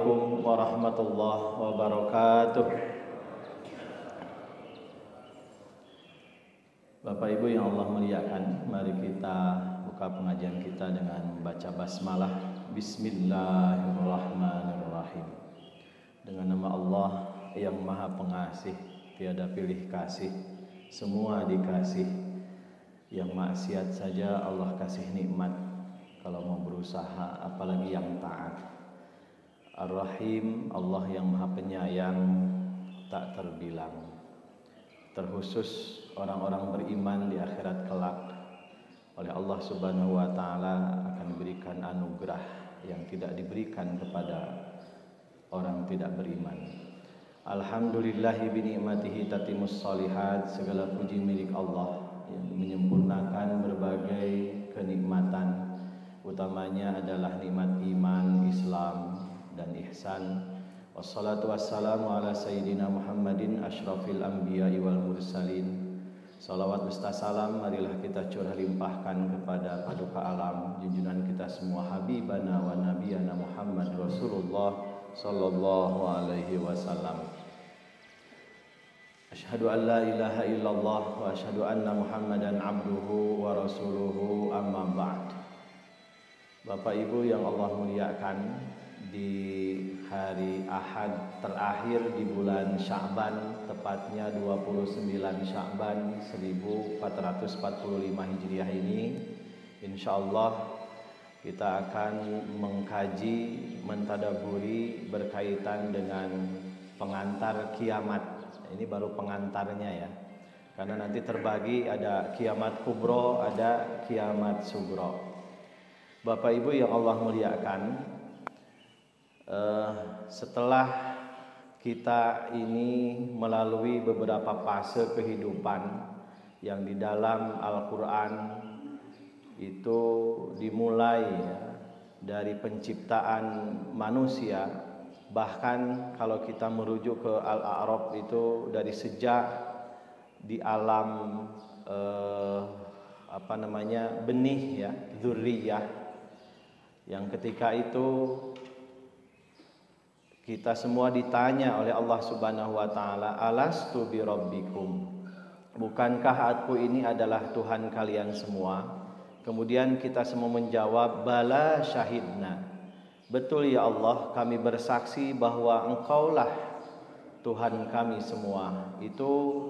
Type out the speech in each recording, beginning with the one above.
Assalamualaikum warahmatullahi wabarakatuh. Bapak Ibu yang Allah muliakan, mari kita buka pengajian kita dengan membaca basmalah. Bismillahirrahmanirrahim. Dengan nama Allah yang Maha Pengasih, tiada pilih kasih, semua dikasih. Yang maksiat saja Allah kasih nikmat, kalau mau berusaha apalagi yang taat. Ar-Rahim, Allah yang Maha Penyayang tak terbilang. Terkhusus orang-orang beriman di akhirat kelak, oleh Allah Subhanahu wa taala akan diberikan anugerah yang tidak diberikan kepada orang tidak beriman. Alhamdulillahi bi ni'matihi tatimmus shalihat. Segala puji milik Allah yang menyempurnakan berbagai kenikmatan. Utamanya adalah nikmat iman, Islam dan ihsan. Wassalatu wassalamu ala sayyidina Muhammadin asyrafil anbiya'i wal mursalin. Salawat beserta salam marilah kita curah limpahkan kepada paduka alam, junjungan kita semua, habibana wa nabiyana Muhammad Rasulullah sallallahu alaihi wasallam. Asyhadu an la ilaha illallah wa asyhadu anna Muhammadan abduhu wa rasuluhu, amma ba'd. Bapak Ibu yang Allah muliakan, di hari Ahad terakhir di bulan Sya'ban, tepatnya 29 Sya'ban 1445 Hijriah ini, insyaallah kita akan mengkaji, mentadaburi berkaitan dengan pengantar kiamat. Ini baru pengantarnya ya, karena nanti terbagi ada kiamat kubro, ada kiamat sugro. Bapak Ibu yang Allah muliakan, setelah kita ini melalui beberapa fase kehidupan yang di dalam Al-Quran itu dimulai ya, dari penciptaan manusia, bahkan kalau kita merujuk ke Al-A'raf itu dari sejak di alam benih ya, dzurriyyah, yang ketika itu kita semua ditanya oleh Allah Subhanahu wa taala, alastu birabbikum, bukankah aku ini adalah Tuhan kalian semua? Kemudian kita semua menjawab, bala syahidna, betul ya Allah, kami bersaksi bahwa Engkaulah Tuhan kami semua. Itu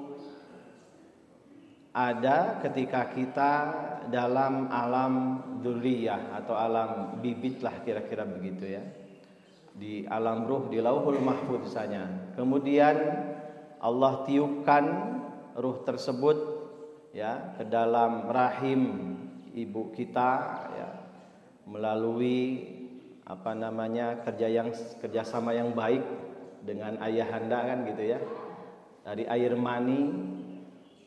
ada ketika kita dalam alam dzurriyyah atau alam bibit lah, kira-kira begitu ya, di alam ruh, di Lauhul Mahfuz saja. Kemudian Allah tiupkan ruh tersebut ya ke dalam rahim ibu kita ya, melalui kerjasama yang baik dengan ayahanda kan gitu ya, dari air mani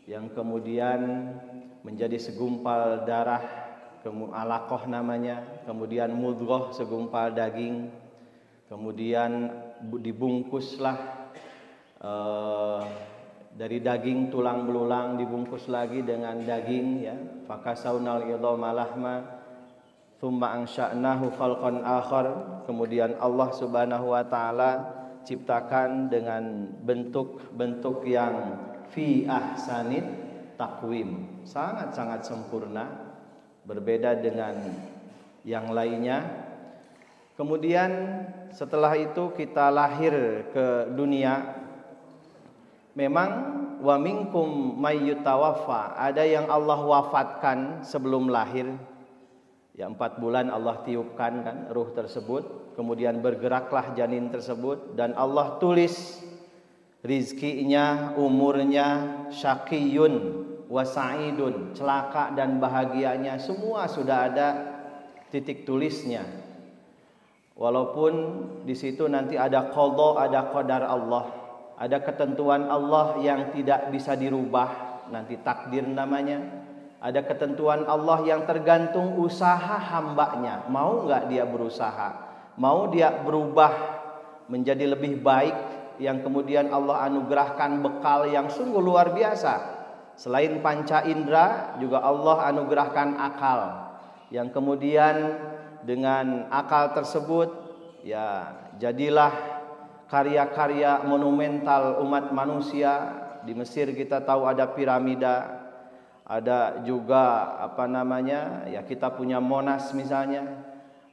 yang kemudian menjadi segumpal darah, alaqah namanya, kemudian mudghah, segumpal daging, kemudian dibungkuslah dari daging tulang belulang, dibungkus lagi dengan daging ya, fakasawnal idhama lahma tsumma ansha'nahu khalqan akhar. Kemudian Allah Subhanahu wa taala ciptakan dengan bentuk-bentuk yang fi ahsanit taqwim, sangat-sangat sempurna, berbeda dengan yang lainnya. Kemudian setelah itu kita lahir ke dunia. Memang wa minkum may yutawaffa, ada yang Allah wafatkan sebelum lahir. Ya 4 bulan Allah tiupkan kan ruh tersebut, kemudian bergeraklah janin tersebut dan Allah tulis rizkinya, umurnya, syaqiyun wa sa'idun, celaka dan bahagianya, semua sudah ada titik tulisnya. Walaupun di situ nanti ada qadha, ada qadar Allah, ada ketentuan Allah yang tidak bisa dirubah, nanti takdir namanya. Ada ketentuan Allah yang tergantung usaha hambanya, mau nggak dia berusaha, mau dia berubah menjadi lebih baik, yang kemudian Allah anugerahkan bekal yang sungguh luar biasa. Selain panca indera juga Allah anugerahkan akal, yang kemudian dengan akal tersebut ya jadilah karya-karya monumental umat manusia. Di Mesir kita tahu ada piramida, ada juga ya kita punya Monas misalnya,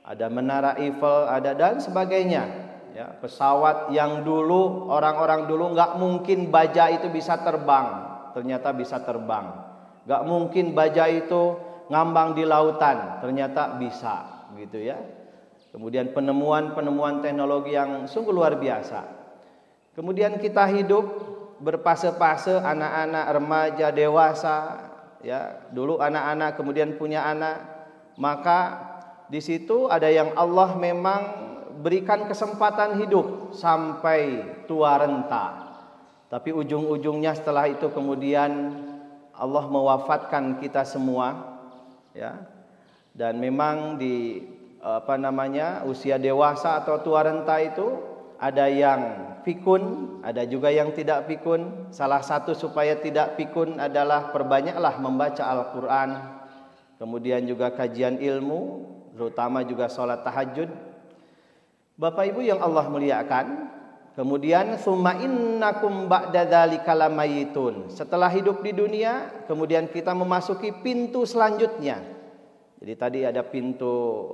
ada Menara Eiffel, ada dan sebagainya. Ya, pesawat yang dulu orang-orang dulu nggak mungkin baja itu bisa terbang, ternyata bisa terbang. Nggak mungkin baja itu ngambang di lautan, ternyata bisa, gitu ya. Kemudian penemuan-penemuan teknologi yang sungguh luar biasa. Kemudian kita hidup berfase-fase, anak-anak, remaja, dewasa, ya. Dulu anak-anak, kemudian punya anak, maka di situ ada yang Allah memang berikan kesempatan hidup sampai tua renta. Tapi ujung-ujungnya setelah itu kemudian Allah mewafatkan kita semua, ya. Dan memang di usia dewasa atau tua renta itu ada yang pikun, ada juga yang tidak pikun. Salah satu supaya tidak pikun adalah perbanyaklah membaca Al-Quran, kemudian juga kajian ilmu, terutama juga sholat tahajud. Bapak Ibu yang Allah muliakan, kemudian summa innakum ba'da dzalika lamayitun. Setelah hidup di dunia, kemudian kita memasuki pintu selanjutnya. Jadi tadi ada pintu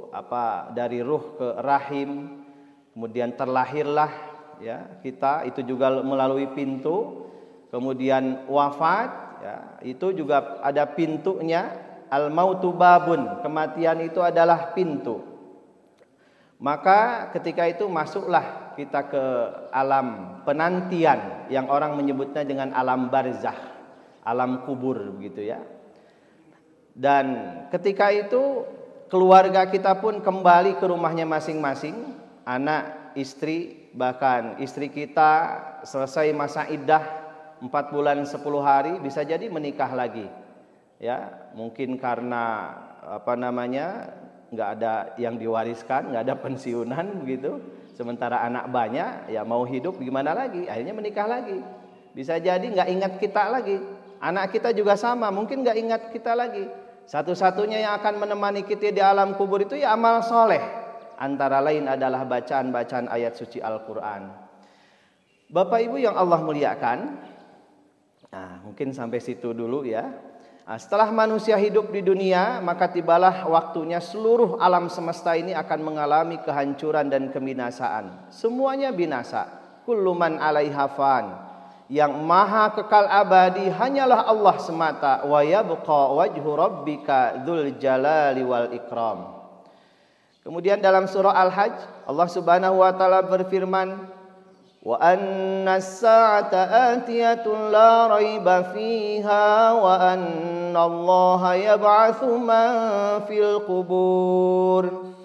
dari ruh ke rahim, kemudian terlahirlah ya kita, itu juga melalui pintu. Kemudian wafat, ya, itu juga ada pintunya. Al-mautu babun, kematian itu adalah pintu. Maka ketika itu masuklah kita ke alam penantian yang orang menyebutnya dengan alam barzakh, alam kubur begitu ya. Dan ketika itu keluarga kita pun kembali ke rumahnya masing-masing, anak, istri, bahkan istri kita selesai masa iddah 4 bulan 10 hari bisa jadi menikah lagi. Ya, mungkin karena nggak ada yang diwariskan, nggak ada pensiunan begitu. Sementara anak banyak, ya mau hidup gimana lagi? Akhirnya menikah lagi. Bisa jadi nggak ingat kita lagi. Anak kita juga sama, mungkin nggak ingat kita lagi. Satu-satunya yang akan menemani kita di alam kubur itu ya amal soleh. Antara lain adalah bacaan-bacaan ayat suci Al-Quran. Bapak Ibu yang Allah muliakan, nah mungkin sampai situ dulu ya. Nah, setelah manusia hidup di dunia, maka tibalah waktunya seluruh alam semesta ini akan mengalami kehancuran dan kebinasaan. Semuanya binasa. Kullu man 'alaiha fan. Yang maha kekal abadi hanyalah Allah semata. Wa yabqa wajhu rabbika dzul jalali wal ikram. Kemudian dalam surah Al-Hajj, Allah Subhanahu wa taala berfirman, wa anna as-sa'ata atiyatun la raiba fiha wa anna Allaha yab'atsu man fil qubur.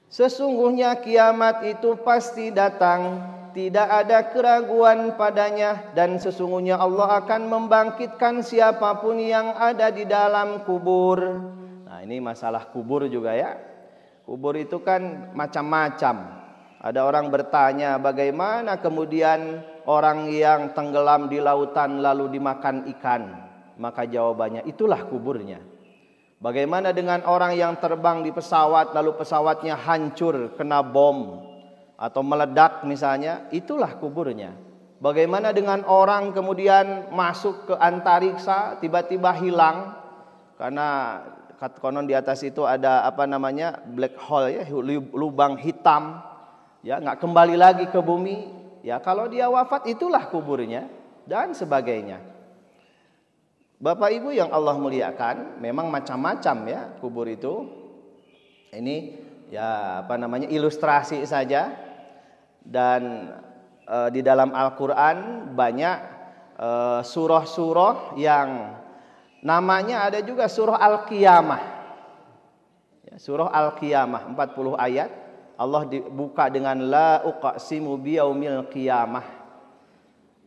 Sesungguhnya kiamat itu pasti datang, tidak ada keraguan padanya, dan sesungguhnya Allah akan membangkitkan siapapun yang ada di dalam kubur. Nah, ini masalah kubur juga ya. Kubur itu kan macam-macam. Ada orang bertanya, bagaimana kemudian orang yang tenggelam di lautan lalu dimakan ikan? Maka jawabannya, itulah kuburnya. Bagaimana dengan orang yang terbang di pesawat lalu pesawatnya hancur kena bom atau meledak misalnya? Itulah kuburnya. Bagaimana dengan orang kemudian masuk ke antariksa tiba-tiba hilang karena konon di atas itu ada black hole ya, lubang hitam. Ya, nggak kembali lagi ke bumi. Ya, kalau dia wafat itulah kuburnya dan sebagainya. Bapak Ibu yang Allah muliakan, memang macam-macam ya kubur itu. Ini ya ilustrasi saja. Dan di dalam Al-Qur'an banyak surah-surah yang namanya ada juga surah Al-Qiyamah. Ya, surah Al-Qiyamah 40 ayat. Allah dibuka dengan la uqsimu biyaumil qiyamah.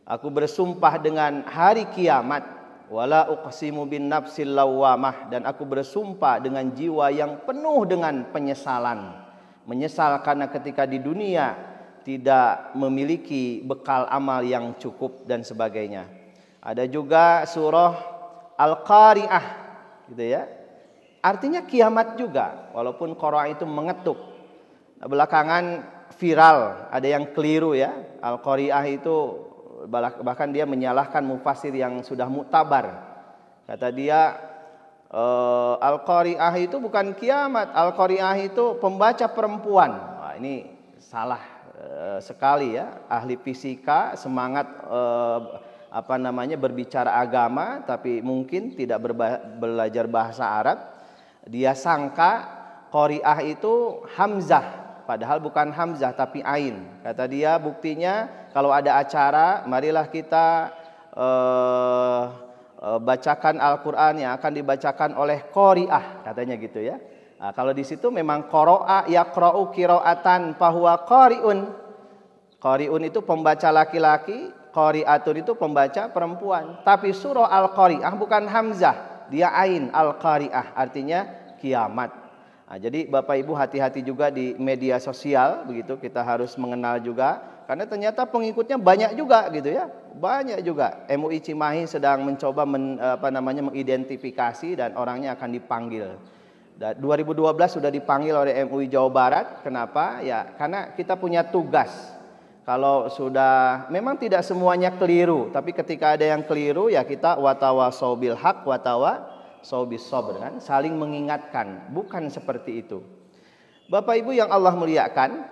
Aku bersumpah dengan hari kiamat. Wala uqsimu bin nafsil lawwamah, dan aku bersumpah dengan jiwa yang penuh dengan penyesalan. Menyesal karena ketika di dunia tidak memiliki bekal amal yang cukup dan sebagainya. Ada juga surah Al-Qari'ah gitu ya. Artinya kiamat juga, walaupun Qara itu mengetuk. Belakangan viral, ada yang keliru ya. Al-Qari'ah itu bahkan dia menyalahkan mufassir yang sudah muktabar. Kata dia Al-Qari'ah itu bukan kiamat, Al-Qari'ah itu pembaca perempuan. Wah, ini salah sekali ya. Ahli fisika semangat berbicara agama tapi mungkin tidak belajar bahasa Arab. Dia sangka Qari'ah itu hamzah, padahal bukan hamzah tapi ain. Kata dia buktinya kalau ada acara, marilah kita bacakan Al-Quran yang akan dibacakan oleh Qari'ah, katanya gitu ya. Nah, kalau di situ memang qara'a yaqra'u qira'atan fahuwa qari'un. Qari'un itu pembaca laki-laki, qari'atun itu pembaca perempuan. Tapi surah Al-Qari'ah bukan hamzah, dia ain, Al-Qari'ah artinya kiamat. Nah, jadi Bapak Ibu hati-hati juga di media sosial, begitu kita harus mengenal juga, karena ternyata pengikutnya banyak juga gitu ya, banyak juga. MUI Cimahi sedang mencoba mengidentifikasi dan orangnya akan dipanggil. 2012 sudah dipanggil oleh MUI Jawa Barat. Kenapa? Ya karena kita punya tugas. Kalau sudah memang tidak semuanya keliru, tapi ketika ada yang keliru ya kita watawasau bil haq watawasau bis sabr, kan? Saling mengingatkan, bukan seperti itu. Bapak Ibu yang Allah muliakan,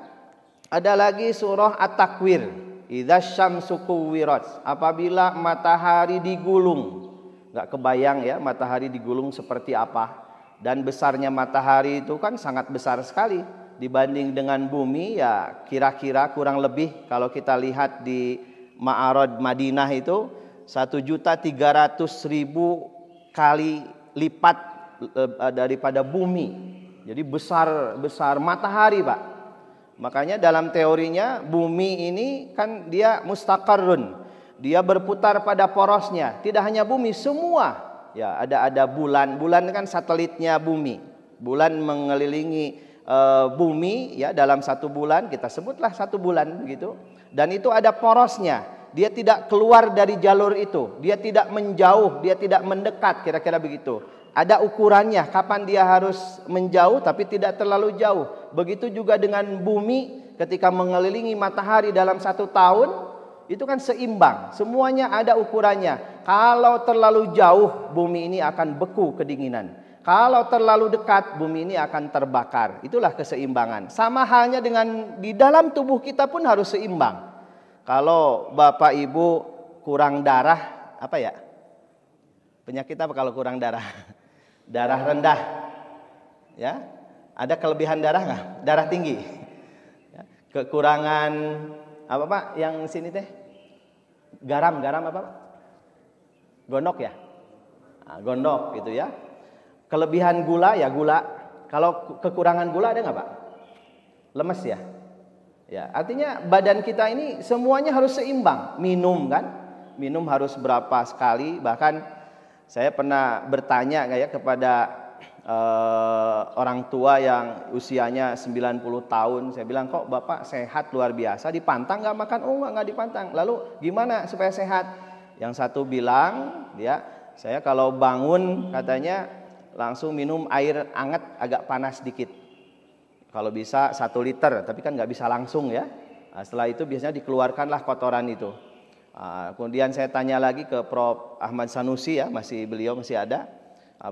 ada lagi surah At-Takwir, idza syamsu kuwirat, apabila matahari digulung. Enggak kebayang ya matahari digulung seperti apa. Dan besarnya matahari itu kan sangat besar sekali dibanding dengan bumi, ya kira-kira kurang lebih kalau kita lihat di Ma'arad Madinah itu 1.300.000 kali lipat daripada bumi. Jadi besar matahari, Pak. Makanya dalam teorinya bumi ini kan dia mustaqarrun, dia berputar pada porosnya. Tidak hanya bumi, semua. Ya ada bulan kan satelitnya bumi. Bulan mengelilingi bumi ya dalam satu bulan, kita sebutlah satu bulan begitu. Dan itu ada porosnya. Dia tidak keluar dari jalur itu, dia tidak menjauh, dia tidak mendekat, kira-kira begitu. Ada ukurannya kapan dia harus menjauh tapi tidak terlalu jauh. Begitu juga dengan bumi ketika mengelilingi matahari dalam 1 tahun, itu kan seimbang, semuanya ada ukurannya. Kalau terlalu jauh, bumi ini akan beku kedinginan. Kalau terlalu dekat, bumi ini akan terbakar. Itulah keseimbangan. Sama halnya dengan di dalam tubuh kita pun harus seimbang. Kalau Bapak Ibu kurang darah, apa ya? Penyakit apa kalau kurang darah? Darah rendah. Ya? Ada kelebihan darah nggak? Darah tinggi. Ya? Kekurangan apa Pak? Yang sini teh? Garam apa Pak? Gondok ya? Nah, gondok gitu ya. Kelebihan gula ya gula. Kalau kekurangan gula ada nggak Pak? Lemes ya? Ya, artinya badan kita ini semuanya harus seimbang. Minum kan? Minum harus berapa sekali? Bahkan saya pernah bertanya kayak kepada orang tua yang usianya 90 tahun. Saya bilang, kok Bapak sehat luar biasa, dipantang nggak makan? Oh nggak dipantang. Lalu gimana supaya sehat? Yang satu bilang, ya saya kalau bangun katanya langsung minum air hangat agak panas dikit. Kalau bisa 1 liter, tapi kan nggak bisa langsung ya. Nah, setelah itu biasanya dikeluarkanlah kotoran itu. Kemudian saya tanya lagi ke Prof. Ahmad Sanusi ya, beliau masih ada.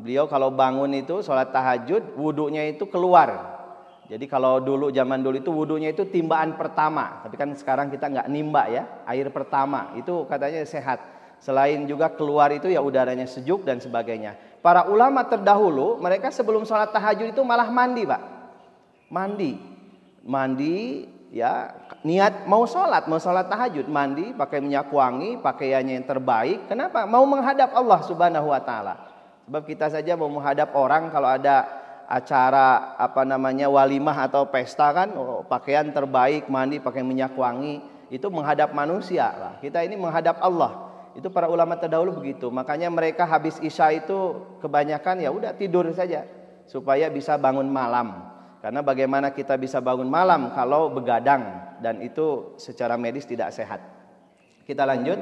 Beliau kalau bangun itu sholat tahajud, wudunya itu keluar. Jadi kalau zaman dulu itu wudunya itu timbaan pertama, tapi kan sekarang kita nggak nimba ya, air pertama itu katanya sehat. Selain juga keluar itu ya udaranya sejuk dan sebagainya. Para ulama terdahulu mereka sebelum sholat tahajud itu malah mandi Pak, mandi ya, niat mau sholat tahajud, mandi pakai minyak wangi, pakaiannya yang terbaik. Kenapa? Mau menghadap Allah Subhanahu Wa Taala. Sebab kita saja mau menghadap orang kalau ada acara walimah atau pesta kan, pakaian terbaik, mandi pakai minyak wangi, itu menghadap manusia lah. Kita ini menghadap Allah. Itu para ulama terdahulu begitu. Makanya mereka habis isya itu kebanyakan ya udah tidur saja supaya bisa bangun malam. Karena bagaimana kita bisa bangun malam kalau begadang, dan itu secara medis tidak sehat. Kita lanjut.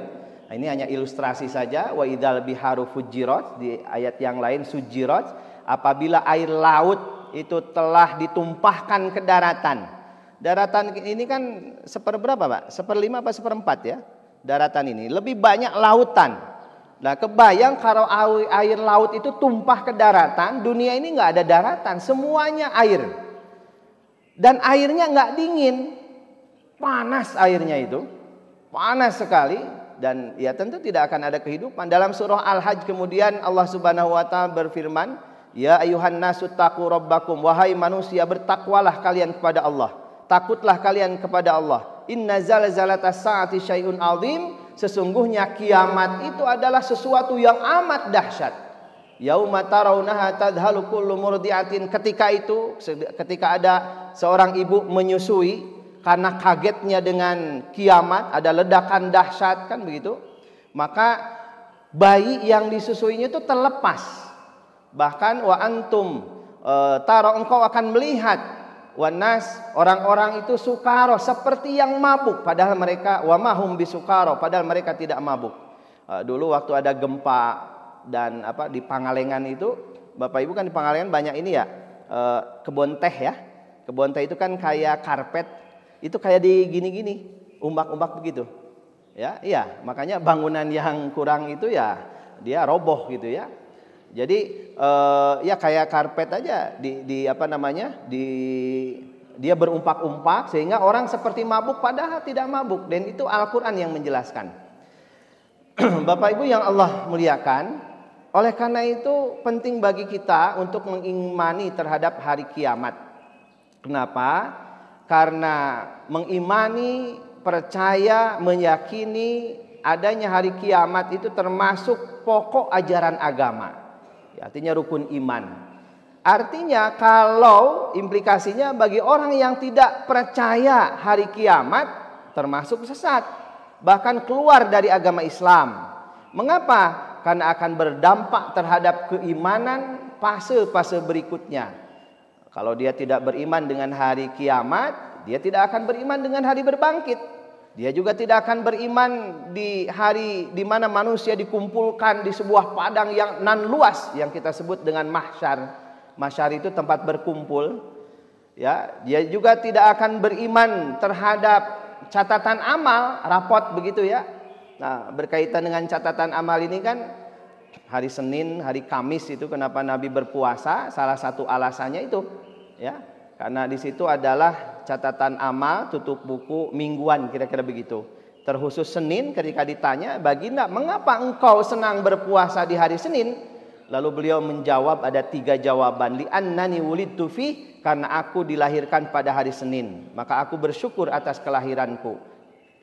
Nah, ini hanya ilustrasi saja. Wa idzal biharu fujirat, di ayat yang lain sujirat, apabila air laut itu telah ditumpahkan ke daratan. Daratan ini kan seperberapa Pak? 1/5 apa 1/4 ya? Daratan ini lebih banyak lautan. Nah kebayang kalau air laut itu tumpah ke daratan, dunia ini nggak ada daratan, semuanya air. Dan airnya nggak dingin, panas airnya itu, panas sekali. Dan ya tentu tidak akan ada kehidupan. Dalam surah Al-Hajj kemudian Allah Subhanahu wa taala berfirman, "Ya ayuhan nasu taqu rabbakum." Wahai manusia, bertakwalah kalian kepada Allah. Takutlah kalian kepada Allah. Inna zalzalatas saati syai'un 'adzim. Sesungguhnya kiamat itu adalah sesuatu yang amat dahsyat. Yauma tarawunaha tadhalu kullu murdi'atin. Ketika ada seorang ibu menyusui, karena kagetnya dengan kiamat, ada ledakan dahsyat kan begitu, maka bayi yang disusuinya itu terlepas. Bahkan wa antum taro, engkau akan melihat wanas, orang-orang itu sukaro, seperti yang mabuk, padahal mereka wa mahum bisukaro, padahal mereka tidak mabuk. Dulu waktu ada gempa dan di Pangalengan itu, Bapak Ibu kan di Pangalengan banyak ini ya, kebun teh ya. Kebun teh itu kan kayak karpet, itu kayak di gini-gini, umbak-umbak begitu. Ya, iya, makanya bangunan yang kurang itu ya dia roboh gitu ya. Jadi ya kayak karpet aja dia berumpak-umpak sehingga orang seperti mabuk padahal tidak mabuk, dan itu Al-Qur'an yang menjelaskan. Bapak Ibu yang Allah muliakan, oleh karena itu penting bagi kita untuk mengimani terhadap hari kiamat. Kenapa? Karena mengimani, percaya, meyakini adanya hari kiamat itu termasuk pokok ajaran agama. Ya, artinya rukun iman. Artinya kalau implikasinya bagi orang yang tidak percaya hari kiamat termasuk sesat, bahkan keluar dari agama Islam. Mengapa? Karena akan berdampak terhadap keimanan fase-fase berikutnya. Kalau dia tidak beriman dengan hari kiamat, dia tidak akan beriman dengan hari berbangkit. Dia juga tidak akan beriman di hari di mana manusia dikumpulkan di sebuah padang yang nan luas yang kita sebut dengan mahsyar. Mahsyar itu tempat berkumpul. Ya, dia juga tidak akan beriman terhadap catatan amal, rapot begitu ya. Nah, berkaitan dengan catatan amal ini kan hari Senin, hari Kamis itu kenapa Nabi berpuasa? Salah satu alasannya itu, ya, karena di situ adalah catatan amal, tutup buku mingguan, kira-kira begitu. Terkhusus Senin, ketika ditanya, "Baginda, mengapa engkau senang berpuasa di hari Senin?" Lalu beliau menjawab ada 3 jawaban. Li'annani wulidtu fi, karena aku dilahirkan pada hari Senin, maka aku bersyukur atas kelahiranku.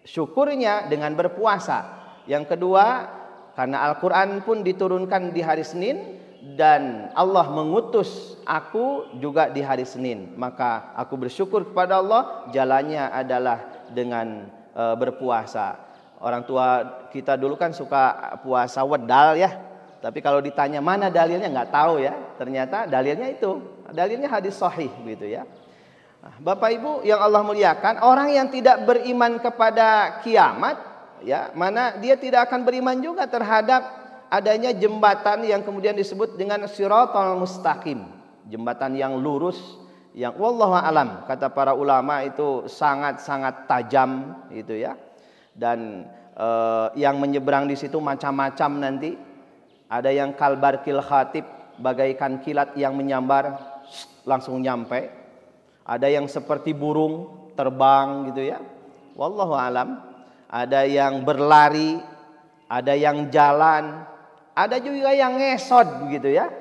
Syukurnya dengan berpuasa. Yang kedua, karena Al-Quran pun diturunkan di hari Senin, dan Allah mengutus aku juga di hari Senin, maka aku bersyukur kepada Allah. Jalannya adalah dengan berpuasa. Orang tua kita dulu kan suka puasa wedal ya, tapi kalau ditanya mana dalilnya nggak tahu ya. Ternyata dalilnya itu, dalilnya hadis sahih gitu ya. Bapak Ibu yang Allah muliakan, orang yang tidak beriman kepada kiamat, ya, mana dia tidak akan beriman juga terhadap adanya jembatan yang kemudian disebut dengan Shiratal Mustaqim, jembatan yang lurus, yang wallahu alam kata para ulama itu sangat-sangat tajam gitu ya. Dan yang menyeberang di situ macam-macam nanti. Ada yang kalbarkil khatib, bagaikan kilat yang menyambar langsung nyampe. Ada yang seperti burung terbang gitu ya. Wallahu alam. Ada yang berlari, ada yang jalan, ada juga yang ngesod begitu ya.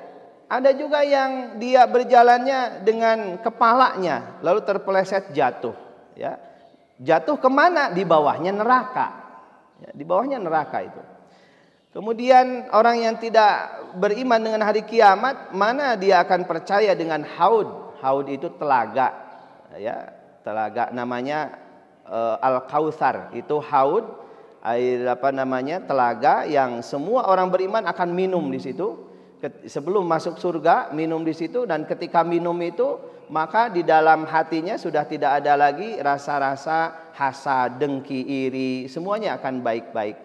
Ada juga yang dia berjalannya dengan kepalanya lalu terpeleset jatuh ya. Jatuh kemana? Di bawahnya neraka ya, di bawahnya neraka itu. Kemudian orang yang tidak beriman dengan hari kiamat, mana dia akan percaya dengan haud. Haud itu telaga ya, telaga namanya Al-Kautsar. Itu haud, air telaga yang semua orang beriman akan minum di situ. Sebelum masuk surga minum di situ, dan ketika minum itu maka di dalam hatinya sudah tidak ada lagi rasa-rasa hasad, dengki, iri, semuanya akan baik-baik.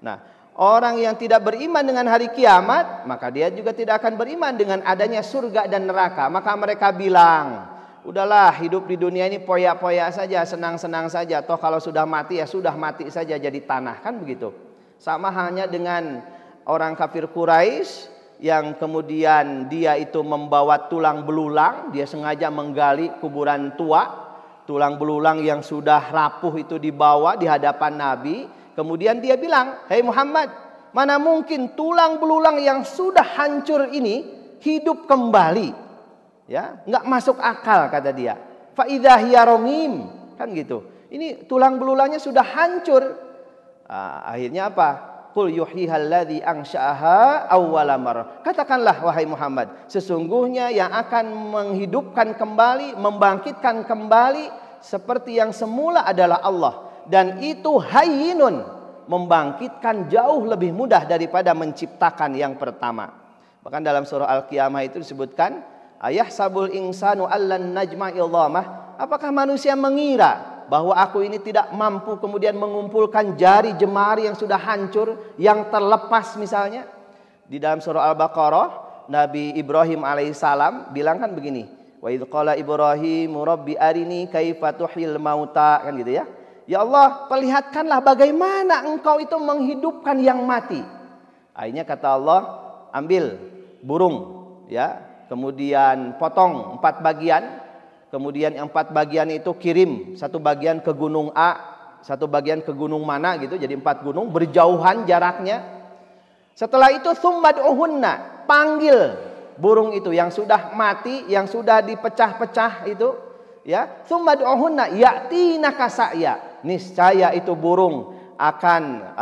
Nah, orang yang tidak beriman dengan hari kiamat, maka dia juga tidak akan beriman dengan adanya surga dan neraka. Maka mereka bilang, udahlah hidup di dunia ini poya-poya saja, senang-senang saja. Toh kalau sudah mati ya sudah mati saja jadi tanah, kan begitu. Sama halnya dengan orang kafir Quraisy yang kemudian dia itu membawa tulang belulang, dia sengaja menggali kuburan tua. Tulang belulang yang sudah rapuh itu dibawa di hadapan Nabi. Kemudian dia bilang, "Hei Muhammad, mana mungkin tulang belulang yang sudah hancur ini hidup kembali?" Ya, enggak masuk akal kata dia. Fa idza hiya ramim, kan gitu. Ini tulang belulangnya sudah hancur. Akhirnya apa? Qul yuhyihal ladzi ansha'aha awwala marrah. Katakanlah wahai Muhammad, sesungguhnya yang akan menghidupkan kembali, membangkitkan kembali seperti yang semula adalah Allah, dan itu hayyinun, membangkitkan jauh lebih mudah daripada menciptakan yang pertama. Bahkan dalam surah Al-Qiyamah itu disebutkan, ayahsabul insanu allan najma idhamah, apakah manusia mengira bahwa aku ini tidak mampu kemudian mengumpulkan jari jemari yang sudah hancur, yang terlepas misalnya. Di dalam surah Al-Baqarah, Nabi Ibrahim alaihissalam bilang kan begini, wa idz qala Ibrahim rabbi arini kaifa tuhyil mauta, kan gitu ya. Ya Allah, perlihatkanlah bagaimana engkau itu menghidupkan yang mati. Akhirnya kata Allah, ambil burung ya, kemudian potong 4 bagian. Kemudian 4 bagian itu kirim, 1 bagian ke gunung A, 1 bagian ke gunung mana gitu. Jadi 4 gunung berjauhan jaraknya. Setelah itu tsummad'uhunna, panggil burung itu yang sudah mati, yang sudah dipecah-pecah itu, ya. Tsummad'uhunna ya'tinaka sa'ya. Niscaya itu burung akan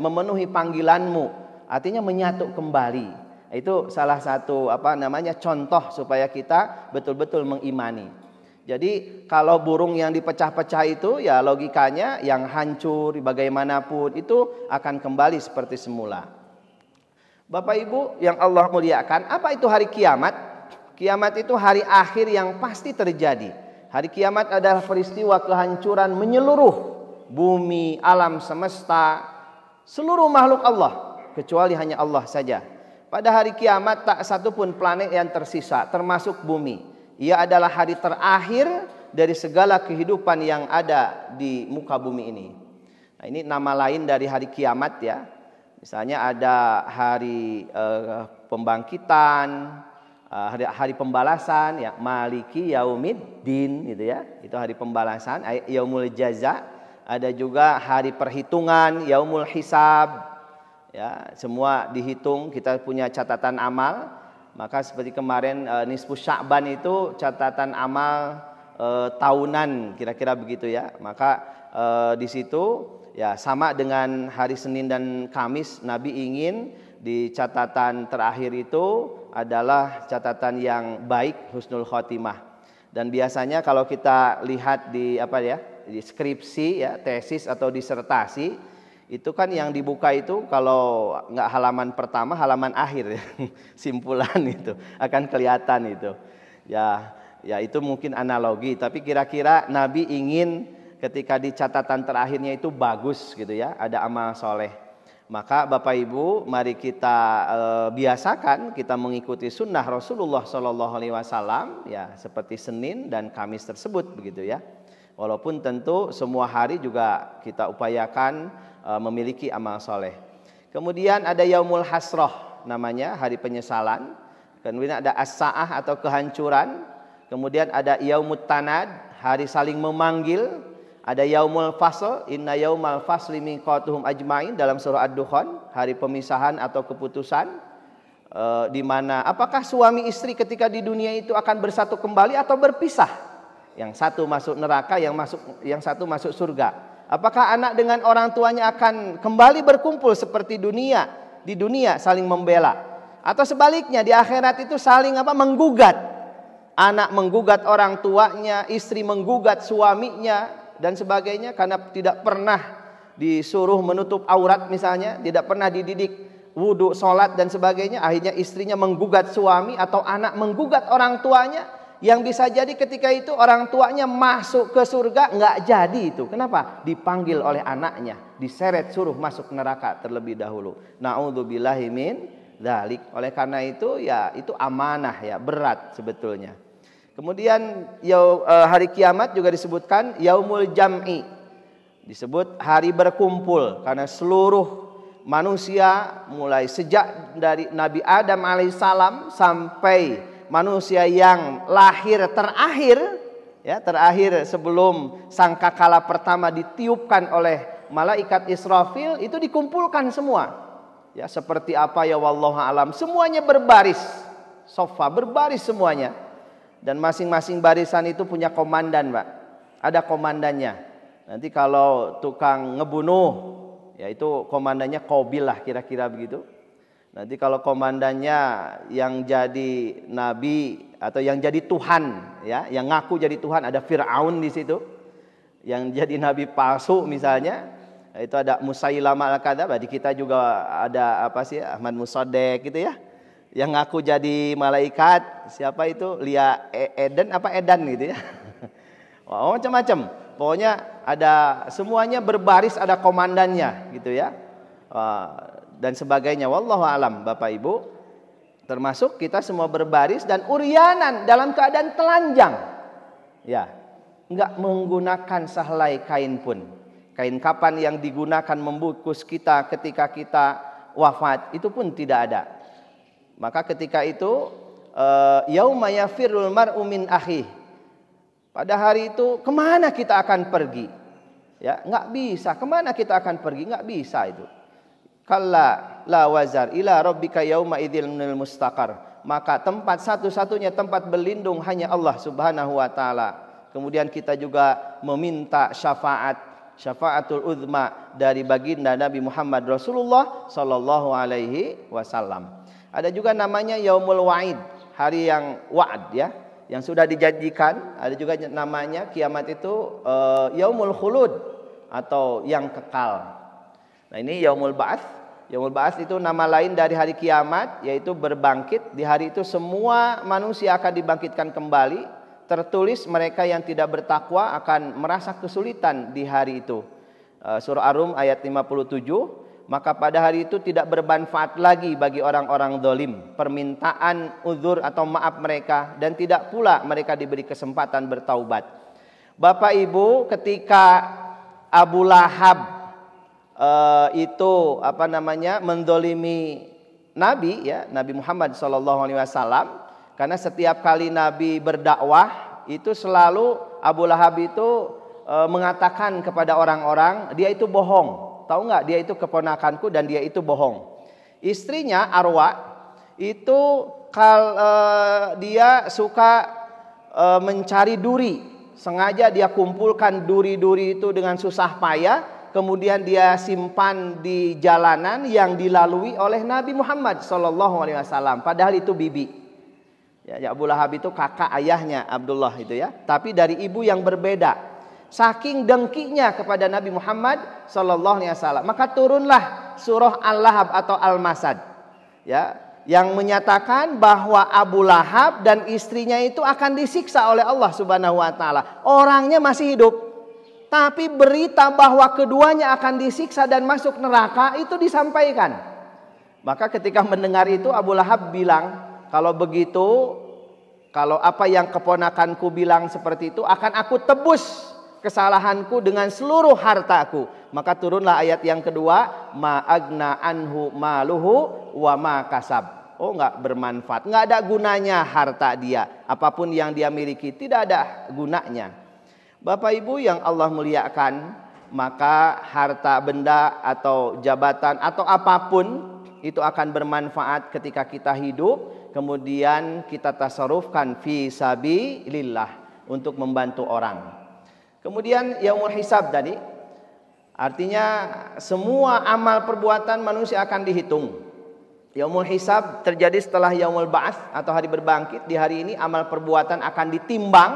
memenuhi panggilanmu. Artinya menyatu kembali. Itu salah satu contoh supaya kita betul-betul mengimani. Jadi kalau burung yang dipecah-pecah itu ya logikanya yang hancur bagaimanapun itu akan kembali seperti semula. Bapak Ibu yang Allah muliakan, apa itu hari kiamat? Kiamat itu hari akhir yang pasti terjadi. Hari kiamat adalah peristiwa kehancuran menyeluruh bumi, alam semesta, seluruh makhluk Allah, kecuali hanya Allah saja. Pada hari kiamat tak satu pun planet yang tersisa, termasuk bumi. Ia adalah hari terakhir dari segala kehidupan yang ada di muka bumi ini. Nah, ini nama lain dari hari kiamat ya. Misalnya ada hari pembangkitan, hari pembalasan ya, Maliki Yaumiddin gitu ya. Itu hari pembalasan, Yaumul Jaza. Ada juga hari perhitungan, Yaumul Hisab. Ya, semua dihitung, kita punya catatan amal. Maka seperti kemarin nisfu Sya'ban itu catatan amal tahunan, kira-kira begitu ya. Maka di situ ya sama dengan hari Senin dan Kamis, Nabi ingin di catatan terakhir itu adalah catatan yang baik, husnul khotimah. Dan biasanya kalau kita lihat di di skripsi ya, tesis atau disertasi, itu kan yang dibuka itu kalau nggak halaman pertama, halaman akhir ya. Simpulan itu akan kelihatan itu. Ya itu mungkin analogi, tapi kira-kira Nabi ingin ketika di catatan terakhirnya itu bagus gitu ya, ada amal soleh. Maka Bapak Ibu, mari kita biasakan kita mengikuti sunnah Rasulullah SAW ya, seperti Senin dan Kamis tersebut begitu ya. Walaupun tentu semua hari juga kita upayakan memiliki amal soleh. Kemudian ada Yaumul Hasrah namanya, hari penyesalan. Kemudian ada As-Sa'ah atau kehancuran. Kemudian ada Yaumut Tanad, hari saling memanggil. Ada Yaumul Fasl, inna yaumal fasli miqatuhum ajmain, dalam surah Ad-Dukhan, hari pemisahan atau keputusan. Di mana apakah suami istri ketika di dunia itu akan bersatu kembali atau berpisah? Yang satu masuk neraka, yang satu masuk surga. Apakah anak dengan orang tuanya akan kembali berkumpul seperti dunia, di dunia saling membela, atau sebaliknya di akhirat itu saling menggugat. Anak menggugat orang tuanya, istri menggugat suaminya dan sebagainya karena tidak pernah disuruh menutup aurat misalnya, tidak pernah dididik wudu, sholat dan sebagainya. Akhirnya istrinya menggugat suami atau anak menggugat orang tuanya. Yang bisa jadi ketika itu orang tuanya masuk ke surga, nggak jadi itu. Kenapa? Dipanggil oleh anaknya, diseret suruh masuk neraka terlebih dahulu. Na'udzubillahi min dzalik. Oleh karena itu ya itu amanah ya, berat sebetulnya. Kemudian hari kiamat juga disebutkan yaumul jam'i. Disebut hari berkumpul karena seluruh manusia mulai sejak dari Nabi Adam alaihissalam sampai manusia yang lahir terakhir, ya, terakhir sebelum sangkakala pertama ditiupkan oleh malaikat Israfil, itu dikumpulkan semua. Ya, seperti apa ya wallahu alam, semuanya berbaris, sofa berbaris semuanya. Dan masing-masing barisan itu punya komandan, Pak. Ada komandannya. Nanti kalau tukang ngebunuh, ya itu komandannya Qabil lah, kira-kira begitu. Nanti kalau komandannya yang jadi nabi atau yang jadi Tuhan, ya, yang ngaku jadi Tuhan, ada Fir'aun di situ. Yang jadi nabi palsu misalnya, itu ada Musailamah al-Kadzdzab. Di kita juga ada apa sih, Ahmad Musaddiq gitu ya. Yang ngaku jadi malaikat, siapa itu? Lia Eden apa Edan gitu ya. Oh, macam-macam. Pokoknya ada, semuanya berbaris, ada komandannya gitu ya. Dan sebagainya. Wallahu alam, Bapak Ibu. Termasuk kita semua berbaris dan uryanan dalam keadaan telanjang. Ya, enggak menggunakan sehelai kain pun. Kain kapan yang digunakan membungkus kita ketika kita wafat itu pun tidak ada. Maka ketika itu yauma yafirrul mar'u min akhi. Pada hari itu kemana kita akan pergi? Ya, enggak bisa. Kemana kita akan pergi? Enggak bisa itu. Kalla la wazar ila rabbika yauma idzil mustaqar. Maka tempat satu-satunya tempat berlindung hanya Allah Subhanahu wa taala. Kemudian kita juga meminta syafaatul uzma dari baginda Nabi Muhammad Rasulullah sallallahu alaihi wasallam. Ada juga namanya yaumul wa'id, hari yang wa'ad ya, yang sudah dijanjikan. Ada juga namanya kiamat itu yaumul khulud atau yang kekal. Nah, ini yaumul ba'ats. Yaumul ba'ats itu nama lain dari hari kiamat, yaitu berbangkit. Di hari itu semua manusia akan dibangkitkan kembali. Tertulis mereka yang tidak bertakwa akan merasa kesulitan di hari itu. Surah Ar-Rum ayat 57. Maka pada hari itu tidak bermanfaat lagi bagi orang-orang zalim permintaan uzur atau maaf mereka, dan tidak pula mereka diberi kesempatan bertaubat. Bapak Ibu, ketika Abu Lahab itu menzalimi Nabi, ya, Nabi Muhammad SAW, karena setiap kali Nabi berdakwah itu selalu Abu Lahab itu mengatakan kepada orang-orang dia itu bohong. Tahu nggak, dia itu keponakanku dan dia itu bohong. Istrinya Arwa itu dia suka mencari duri. Sengaja dia kumpulkan duri-duri itu dengan susah payah. Kemudian dia simpan di jalanan yang dilalui oleh Nabi Muhammad SAW. Padahal itu bibi. Ya, Abu Lahab itu kakak ayahnya Abdullah itu ya. Tapi dari ibu yang berbeda. Saking dengkinya kepada Nabi Muhammad sallallahu alaihi wasallam, maka turunlah surah Al-Lahab atau Al-Masad, ya, yang menyatakan bahwa Abu Lahab dan istrinya itu akan disiksa oleh Allah Subhanahu wa taala. Orangnya masih hidup, tapi berita bahwa keduanya akan disiksa dan masuk neraka itu disampaikan. Maka ketika mendengar itu Abu Lahab bilang, kalau begitu, kalau apa yang keponakanku bilang seperti itu, akan aku tebus kesalahanku dengan seluruh hartaku. Maka turunlah ayat yang kedua, ma agna anhu maluhu wa ma kasab. Oh, enggak bermanfaat, enggak ada gunanya harta dia. Apapun yang dia miliki tidak ada gunanya. Bapak Ibu yang Allah muliakan, maka harta benda atau jabatan atau apapun itu akan bermanfaat ketika kita hidup, kemudian kita tasarrufkan fi sabilillah untuk membantu orang. Kemudian yaumul hisab tadi, artinya semua amal perbuatan manusia akan dihitung. Yaumul hisab terjadi setelah yaumul ba'ats atau hari berbangkit. Di hari ini amal perbuatan akan ditimbang,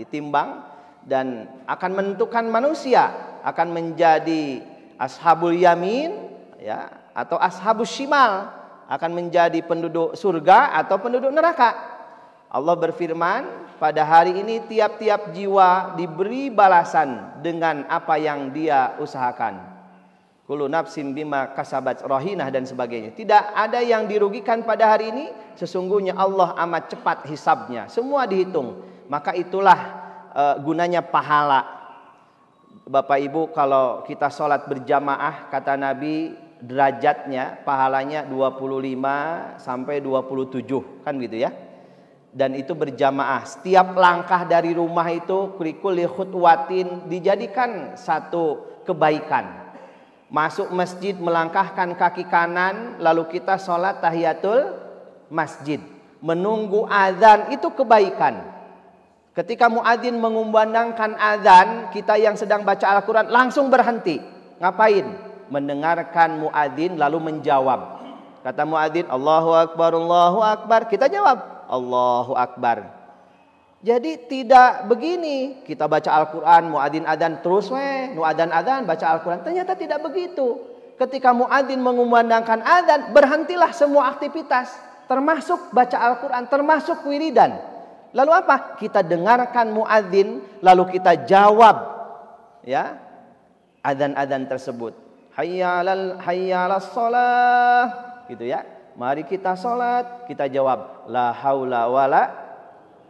ditimbang dan akan menentukan manusia akan menjadi ashabul yamin, ya, atau ashabus shimal, akan menjadi penduduk surga atau penduduk neraka. Allah berfirman, pada hari ini tiap-tiap jiwa diberi balasan dengan apa yang dia usahakan. Kullu nafsin bima kasabat rahinah dan sebagainya. Tidak ada yang dirugikan pada hari ini. Sesungguhnya Allah amat cepat hisabnya. Semua dihitung. Maka itulah gunanya pahala. Bapak Ibu, kalau kita sholat berjamaah, kata Nabi, derajatnya, pahalanya 25 sampai 27. Kan gitu ya. Dan itu berjamaah. Setiap langkah dari rumah itu, kulli khutwatin, dijadikan satu kebaikan. Masuk masjid, melangkahkan kaki kanan, lalu kita sholat tahiyatul masjid. Menunggu azan, itu kebaikan. Ketika muadzin mengumandangkan azan, kita yang sedang baca Al-Quran langsung berhenti. Ngapain? Mendengarkan muadzin lalu menjawab. Kata muadzin, Allahu Akbar, Allahu Akbar. Kita jawab, Allahu Akbar. Jadi tidak begini, kita baca Al-Quran, muadzin adzan terus muadzin baca Al-Quran. Ternyata tidak begitu. Ketika muadzin mengumandangkan adzan, berhentilah semua aktivitas, termasuk baca Al-Quran, termasuk wiridan. Lalu apa? Kita dengarkan muadzin, lalu kita jawab ya adzan-adzan tersebut. Hayya 'alas shalah, gitu ya. Mari kita salat, kita jawab la haula wala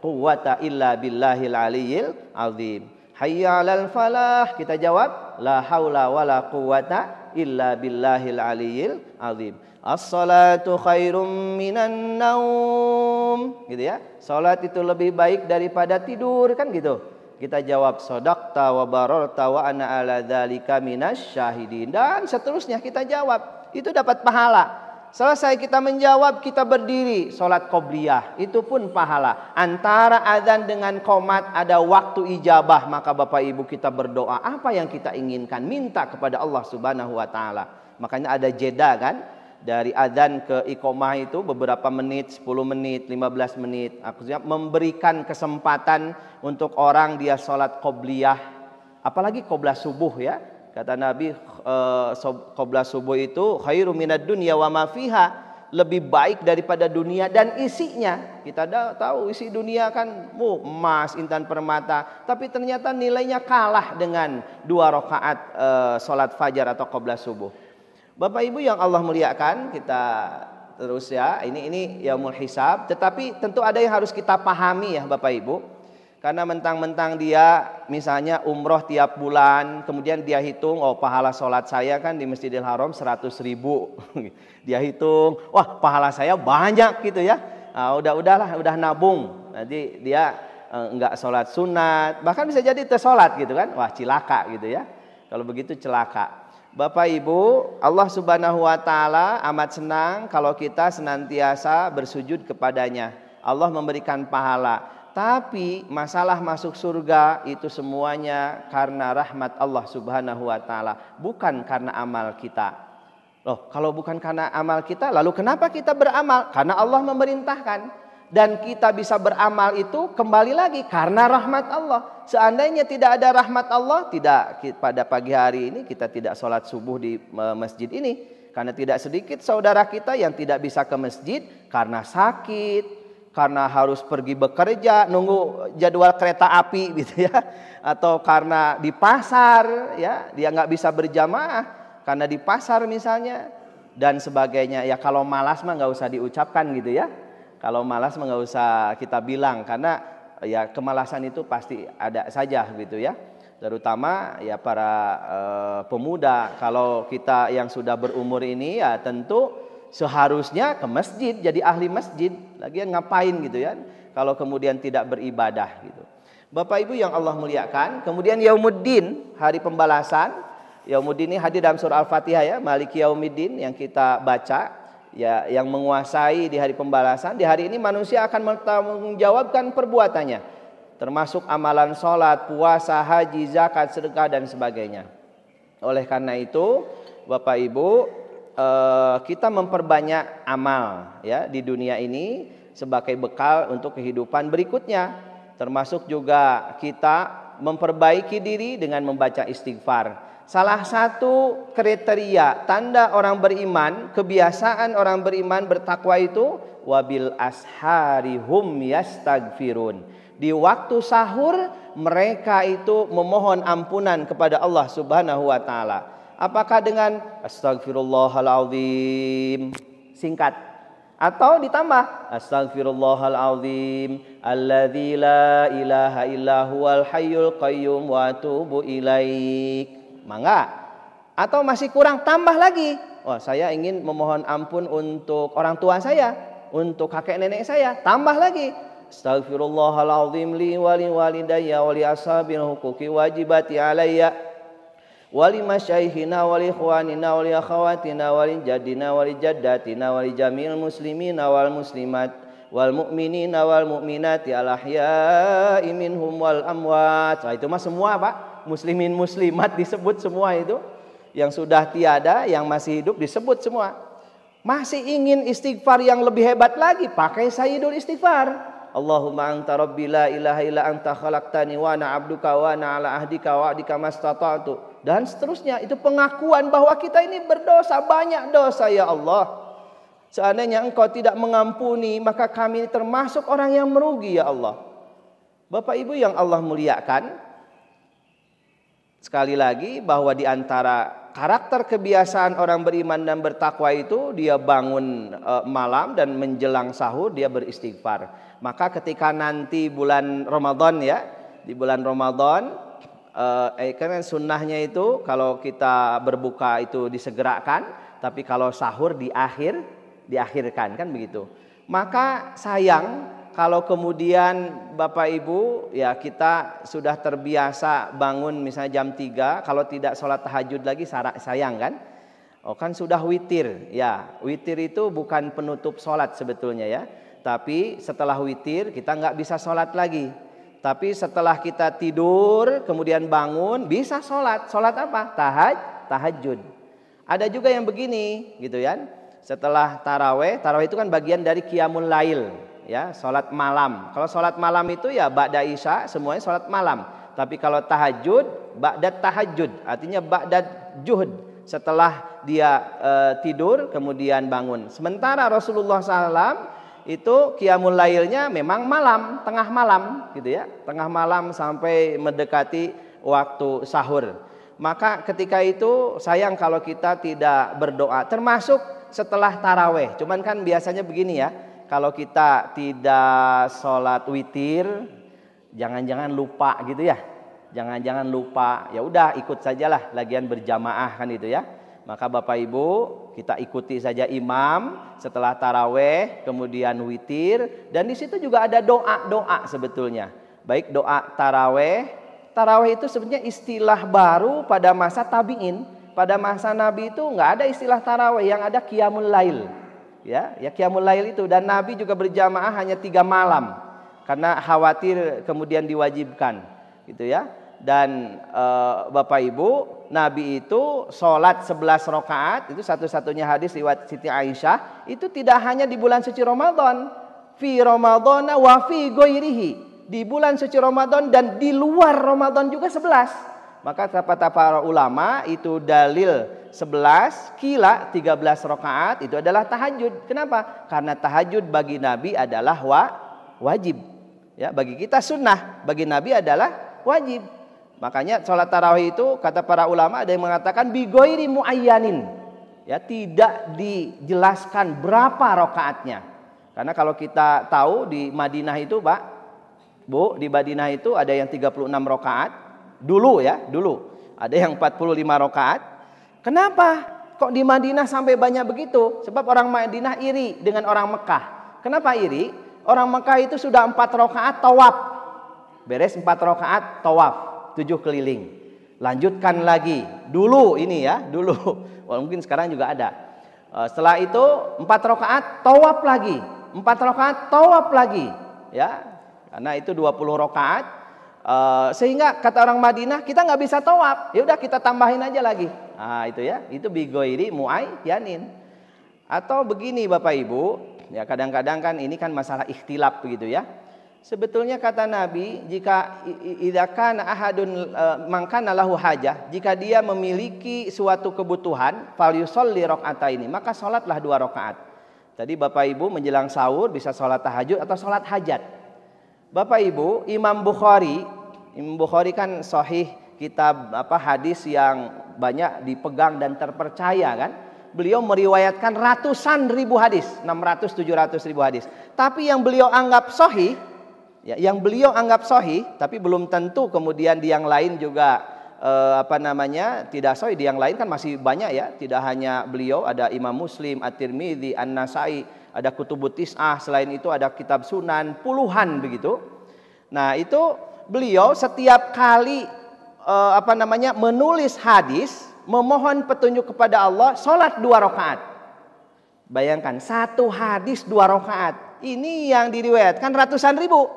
quwwata illa billahil aliyyil azim. Hayya 'alal falah, kita jawab la haula wala quwwata illa billahil aliyyil azim. As-salatu khairum minan naum, gitu ya. Salat itu lebih baik daripada tidur, kan gitu. Kita jawab shadaqta wa bararta wa ana ala dzalika minasyahidin, dan seterusnya kita jawab. Itu dapat pahala. Selesai kita menjawab, kita berdiri salat qobliyah, itu pun pahala. Antara azan dengan qomat ada waktu ijabah, maka Bapak Ibu kita berdoa apa yang kita inginkan, minta kepada Allah Subhanahu wa taala. Makanya ada jeda kan, dari azan ke iqomah itu beberapa menit, 10 menit, 15 menit. Maksudnya memberikan kesempatan untuk orang dia salat qobliyah, apalagi qobla subuh ya. Kata Nabi, qobla subuh itu khairu minad dunya wa ma fiha, lebih baik daripada dunia dan isinya. Kita tahu isi dunia kan emas, intan permata, tapi ternyata nilainya kalah dengan 2 rakaat salat fajar atau qobla subuh. Bapak Ibu yang Allah muliakan, kita terus ya, ini yaumul hisab, tetapi tentu ada yang harus kita pahami ya Bapak Ibu. Karena mentang-mentang dia misalnya umroh tiap bulan, kemudian dia hitung, oh pahala sholat saya kan di Masjidil Haram 100.000. Dia hitung, wah pahala saya banyak gitu ya. Nah, udah nabung. Nanti dia enggak sholat sunat, bahkan bisa jadi tersolat gitu kan. Wah cilaka gitu ya. Kalau begitu celaka. Bapak Ibu, Allah Subhanahu wa taala amat senang kalau kita senantiasa bersujud kepadanya. Allah memberikan pahala. Tapi masalah masuk surga itu semuanya karena rahmat Allah Subhanahu wa taala, bukan karena amal kita. Loh, kalau bukan karena amal kita, lalu kenapa kita beramal? Karena Allah memerintahkan. Dan kita bisa beramal itu kembali lagi karena rahmat Allah. Seandainya tidak ada rahmat Allah, tidak pada pagi hari ini kita tidak sholat subuh di masjid ini. Karena tidak sedikit saudara kita yang tidak bisa ke masjid karena sakit, karena harus pergi bekerja, nunggu jadwal kereta api gitu ya, atau karena di pasar ya dia nggak bisa berjamaah karena di pasar misalnya dan sebagainya. Ya kalau malas mah nggak usah diucapkan gitu ya. Kalau malas mah nggak usah kita bilang, karena ya kemalasan itu pasti ada saja gitu ya. Terutama ya para pemuda, kalau kita yang sudah berumur ini ya tentu seharusnya ke masjid, jadi ahli masjid. Lagian ngapain gitu ya kalau kemudian tidak beribadah gitu. Bapak Ibu yang Allah muliakan, kemudian Yaumuddin, hari pembalasan. Yaumuddin ini hadir dalam surah Al-Fatihah ya, Maliki Yaumiddin yang kita baca. Ya, yang menguasai di hari pembalasan. Di hari ini manusia akan menjawabkan perbuatannya, termasuk amalan sholat, puasa, haji, zakat, sedekah dan sebagainya. Oleh karena itu Bapak Ibu, kita memperbanyak amal ya di dunia ini sebagai bekal untuk kehidupan berikutnya. Termasuk juga kita memperbaiki diri dengan membaca istighfar. Salah satu kriteria tanda orang beriman, kebiasaan orang beriman bertakwa itu wabil ashari hum yastaghfirun. Di waktu sahur mereka itu memohon ampunan kepada Allah Subhanahu wa taala. Apakah dengan astagfirullahaladzim singkat, atau ditambah astagfirullahaladzim alladzi la ilaha illa huwal hayyul qayyum wa atubu ilaik. Mangga. Atau masih kurang, tambah lagi. Oh, saya ingin memohon ampun untuk orang tua saya, untuk kakek nenek saya. Tambah lagi. Astaghfirullahaladzim li wali walidayya wali ashabil huquqi wajibati alayya wali masyaykhina wali ikhwanina wali akhawatina wali jaddina wali jaddatina wali jamil muslimina wal muslimat wal mu'minina wal mu'minati al ahya'i minhum wal amwat. Nah, itu mah semua Pak, muslimin muslimat disebut semua itu. Yang sudah tiada, yang masih hidup disebut semua. Masih ingin istighfar yang lebih hebat lagi, pakai sayyidul istighfar. Allahumma anta rabbi la ilaha illa anta khalaqtani wa ana abduka wa ana ala ahdika wa adika mastata'tu. Dan seterusnya, itu pengakuan bahwa kita ini berdosa, banyak dosa ya Allah. Seandainya engkau tidak mengampuni, maka kami termasuk orang yang merugi ya Allah. Bapak Ibu yang Allah muliakan, sekali lagi bahwa di antara karakter kebiasaan orang beriman dan bertakwa itu, dia bangun malam dan menjelang sahur dia beristighfar. Maka ketika nanti bulan Ramadan ya, di bulan Ramadan karena sunnahnya itu kalau kita berbuka itu disegerakan, tapi kalau sahur diakhirkan kan begitu. Maka sayang kalau kemudian Bapak Ibu ya kita sudah terbiasa bangun misalnya jam 3, kalau tidak sholat tahajud lagi sayang kan. Oh kan sudah witir ya, witir itu bukan penutup sholat sebetulnya ya. Tapi setelah witir kita nggak bisa sholat lagi. Tapi setelah kita tidur kemudian bangun bisa sholat. Sholat apa? Tahajud. Ada juga yang begini gitu ya. Setelah taraweh itu kan bagian dari qiyamul lail ya, sholat malam. Kalau sholat malam itu ya ba'da isya semuanya sholat malam. Tapi kalau tahajud ba'da tahajud, artinya ba'da juhud, setelah dia tidur kemudian bangun. Sementara Rasulullah SAW itu qiyamul lailnya memang malam, tengah malam gitu ya, tengah malam sampai mendekati waktu sahur. Maka ketika itu sayang kalau kita tidak berdoa, termasuk setelah taraweh. Cuman kan biasanya begini ya, kalau kita tidak sholat witir, jangan-jangan lupa gitu ya, jangan-jangan lupa, ya udah ikut sajalah lagian berjamaah kan itu ya. Maka Bapak Ibu kita ikuti saja imam setelah taraweh kemudian witir, dan di situ juga ada doa sebetulnya. Baik doa taraweh itu sebenarnya istilah baru pada masa tabi'in. Pada masa Nabi itu nggak ada istilah taraweh, yang ada qiyamul lail. Ya qiyamul lail itu, dan Nabi juga berjamaah hanya 3 malam karena khawatir kemudian diwajibkan gitu ya. Dan Bapak Ibu, Nabi itu sholat 11 rakaat, itu satu-satunya hadis riwayat Siti Aisyah, itu tidak hanya di bulan suci Ramadan, fi Ramadana wa fi ghairihi, di bulan suci Ramadan dan di luar Ramadan juga 11. Maka kata para ulama itu dalil 11 kila 13 rakaat itu adalah tahajud. Kenapa? Karena tahajud bagi Nabi adalah wajib. Ya, bagi kita sunnah, bagi Nabi adalah wajib. Makanya sholat tarawih itu kata para ulama ada yang mengatakan bi ghairi muayyanin. Ya, tidak dijelaskan berapa rakaatnya. Karena kalau kita tahu di Madinah itu, Pak, Bu, di Madinah itu ada yang 36 rakaat. Dulu ya, dulu. Ada yang 45 rakaat. Kenapa kok di Madinah sampai banyak begitu? Sebab orang Madinah iri dengan orang Mekah. Kenapa iri? Orang Mekah itu sudah 4 rakaat tawaf. Beres 4 rakaat tawaf, 7 keliling. Lanjutkan lagi. Dulu ini ya, dulu. Walaupun mungkin sekarang juga ada. Setelah itu 4 rakaat tawaf lagi. 4 rakaat tawaf lagi. Ya, karena itu 20 rakaat. Sehingga kata orang Madinah kita nggak bisa tawaf. Ya udah kita tambahin aja lagi. Nah, itu ya, itu bi ghairi muayyanin. Atau begini Bapak Ibu, ya kadang-kadang kan ini kan masalah ikhtilaf begitu ya. Sebetulnya kata Nabi, jika idza kana ahadun mangkana lahu hajah, jika dia memiliki suatu kebutuhan, falyusolli rakaataini, maka salatlah 2 rakaat. Tadi Bapak Ibu menjelang sahur bisa salat tahajud atau salat hajat. Bapak Ibu, Imam Bukhari kan sahih kitab hadis yang banyak dipegang dan terpercaya kan. Beliau meriwayatkan ratusan ribu hadis, 600-700 ribu hadis. Tapi yang beliau anggap sahih, ya, yang beliau anggap sahih, tapi belum tentu kemudian di yang lain juga tidak sahih. Di yang lain kan masih banyak ya, tidak hanya beliau, ada Imam Muslim, At-Tirmidzi, An-Nasai, ada Kutubut Tis'ah, selain itu ada kitab Sunan, puluhan begitu. Nah, itu beliau setiap kali menulis hadis, memohon petunjuk kepada Allah, sholat 2 rakaat. Bayangkan, 1 hadis 2 rakaat. Ini yang diriwayatkan ratusan ribu.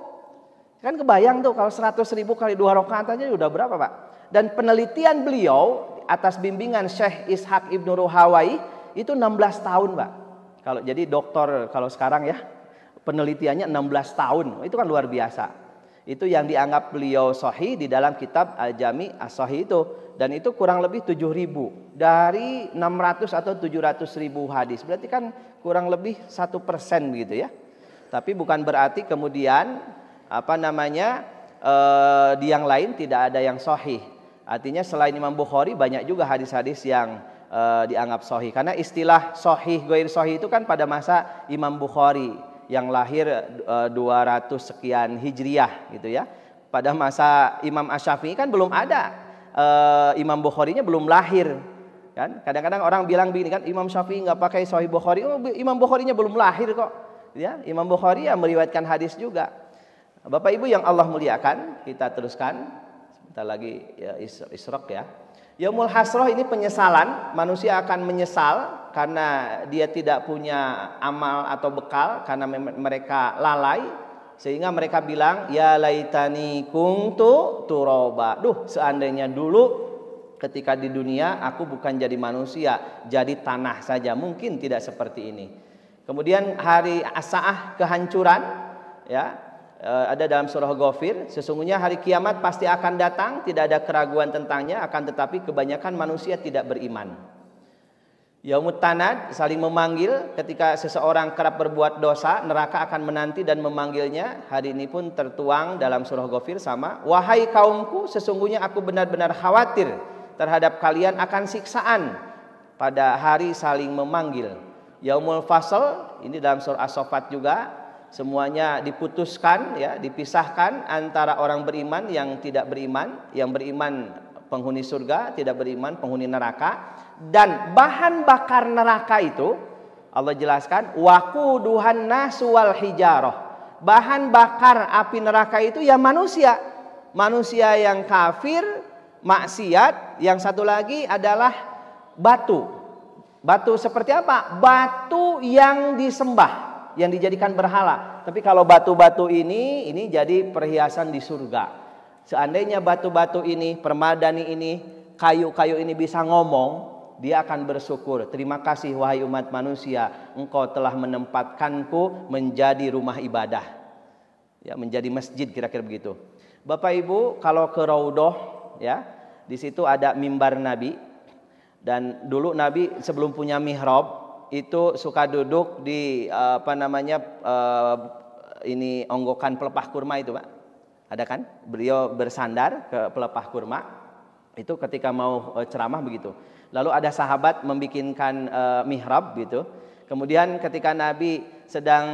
Kan kebayang tuh kalau 100 ribu kali 2 rakaat aja udah berapa, Pak? Dan penelitian beliau atas bimbingan Syekh Ishaq Ibnu Ruhawai itu 16 tahun, Pak. Kalau jadi dokter kalau sekarang ya, penelitiannya 16 tahun. Itu kan luar biasa. Itu yang dianggap beliau sahih di dalam kitab Al-Jami' As-Sahih itu. Dan itu kurang lebih 7.000 dari 600 atau 700 ribu hadis. Berarti kan kurang lebih 1% begitu ya. Tapi bukan berarti kemudian di yang lain tidak ada yang sahih. Artinya selain Imam Bukhari banyak juga hadis-hadis yang dianggap sahih. Karena istilah sahih, ghair sahih itu kan pada masa Imam Bukhari yang lahir 200 sekian Hijriah gitu ya. Pada masa Imam Asy-Syafi'i kan belum ada, Imam Bukharinya belum lahir kan. Kadang-kadang orang bilang begini kan, Imam Syafi'i nggak pakai Sahih Bukhari, Imam Bukharinya belum lahir kok ya. Imam Bukhari yang meriwayatkan hadis juga. Bapak Ibu yang Allah muliakan, kita teruskan sebentar lagi ya, Israq ya. Yaumul Hasrah ini penyesalan, manusia akan menyesal karena dia tidak punya amal atau bekal, karena mereka lalai, sehingga mereka bilang, ya laitani kuntu turaba. Duh, seandainya dulu ketika di dunia aku bukan jadi manusia, jadi tanah saja. Mungkin tidak seperti ini. Kemudian hari as-saah, kehancuran ya. Ada dalam surah Ghafir, sesungguhnya hari kiamat pasti akan datang, tidak ada keraguan tentangnya, akan tetapi kebanyakan manusia tidak beriman. Yaumut tanad, saling memanggil, ketika seseorang kerap berbuat dosa, neraka akan menanti dan memanggilnya. Hari ini pun tertuang dalam surah Ghafir sama, wahai kaumku, sesungguhnya aku benar-benar khawatir terhadap kalian akan siksaan pada hari saling memanggil. Yaumul fasl, ini dalam surah As-Saffat juga. Semuanya diputuskan ya, dipisahkan antara orang beriman yang tidak beriman, yang beriman penghuni surga, tidak beriman penghuni neraka. Dan bahan bakar neraka itu Allah jelaskan, waquduhan nasu wal hijarah. Bahan bakar api neraka itu ya manusia. Manusia yang kafir, maksiat, yang satu lagi adalah batu. Batu seperti apa? Batu yang disembah, yang dijadikan berhala. Tapi kalau batu-batu ini jadi perhiasan di surga. Seandainya batu-batu ini, permadani ini, kayu-kayu ini bisa ngomong, dia akan bersyukur. Terima kasih wahai umat manusia, engkau telah menempatkanku menjadi rumah ibadah. Ya, menjadi masjid, kira-kira begitu. Bapak Ibu, kalau ke Raudhah ya, di situ ada mimbar Nabi. Dan dulu Nabi sebelum punya mihrab itu suka duduk di ini onggokan pelepah kurma itu, Pak. Ada kan? Beliau bersandar ke pelepah kurma itu ketika mau ceramah begitu. Lalu ada sahabat membikinkan mihrab gitu. Kemudian ketika Nabi sedang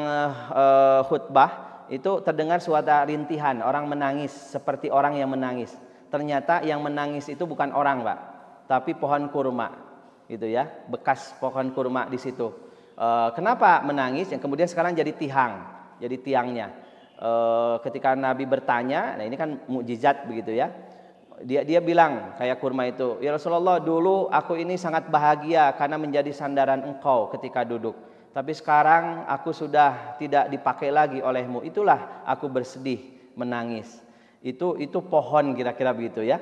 khutbah itu terdengar suara rintihan, orang menangis seperti orang yang menangis. Ternyata yang menangis itu bukan orang, Pak, tapi pohon kurma. Gitu ya, bekas pohon kurma di situ. Kenapa menangis? Yang kemudian sekarang jadi tiangnya. Ketika Nabi bertanya, nah ini kan mukjizat begitu ya. Dia bilang kayak kurma itu, ya Rasulullah, dulu aku ini sangat bahagia karena menjadi sandaran engkau ketika duduk. Tapi sekarang aku sudah tidak dipakai lagi olehmu. Itulah aku bersedih, menangis. Itu pohon kira-kira begitu ya.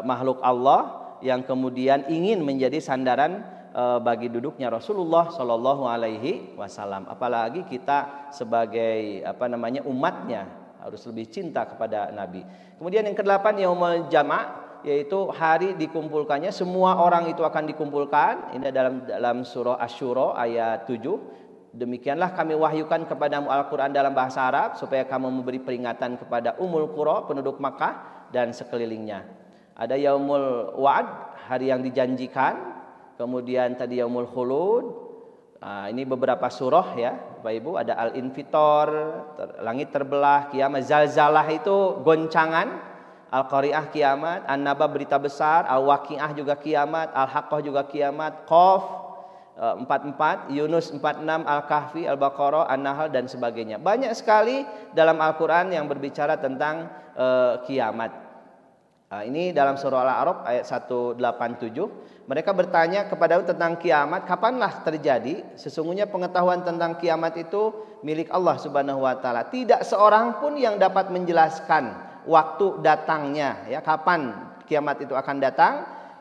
Makhluk Allah yang kemudian ingin menjadi sandaran bagi duduknya Rasulullah Shallallahu Alaihi Wasallam. Apalagi kita sebagai umatnya harus lebih cinta kepada Nabi. Kemudian yang ke-8 Yaumul Jama', yaitu hari dikumpulkannya semua orang itu akan dikumpulkan. Ini dalam surah Asy-Syura ayat 7. Demikianlah kami wahyukan kepadamu Al-Quran dalam bahasa Arab supaya kamu memberi peringatan kepada Ummul Qura, penduduk Makkah dan sekelilingnya. Ada yaumul wa'ad, hari yang dijanjikan. Kemudian tadi yaumul khulud. Ini beberapa surah ya, Bapak Ibu. Ada Al-Infitor, langit terbelah, kiamat, zalzalah itu goncangan, Al-Qari'ah kiamat, An-Naba berita besar, Al-Waqi'ah juga kiamat, Al-Haqqah juga kiamat, Qaf 44, Yunus 46, Al-Kahfi, Al-Baqarah, An-Nahl dan sebagainya. Banyak sekali dalam Al-Qur'an yang berbicara tentang kiamat. Ini dalam surah Al-A'raf ayat 187. Mereka bertanya kepadamu tentang kiamat, kapanlah terjadi? Sesungguhnya pengetahuan tentang kiamat itu milik Allah Subhanahu wa taala. Tidak seorang pun yang dapat menjelaskan waktu datangnya, ya, kapan kiamat itu akan datang.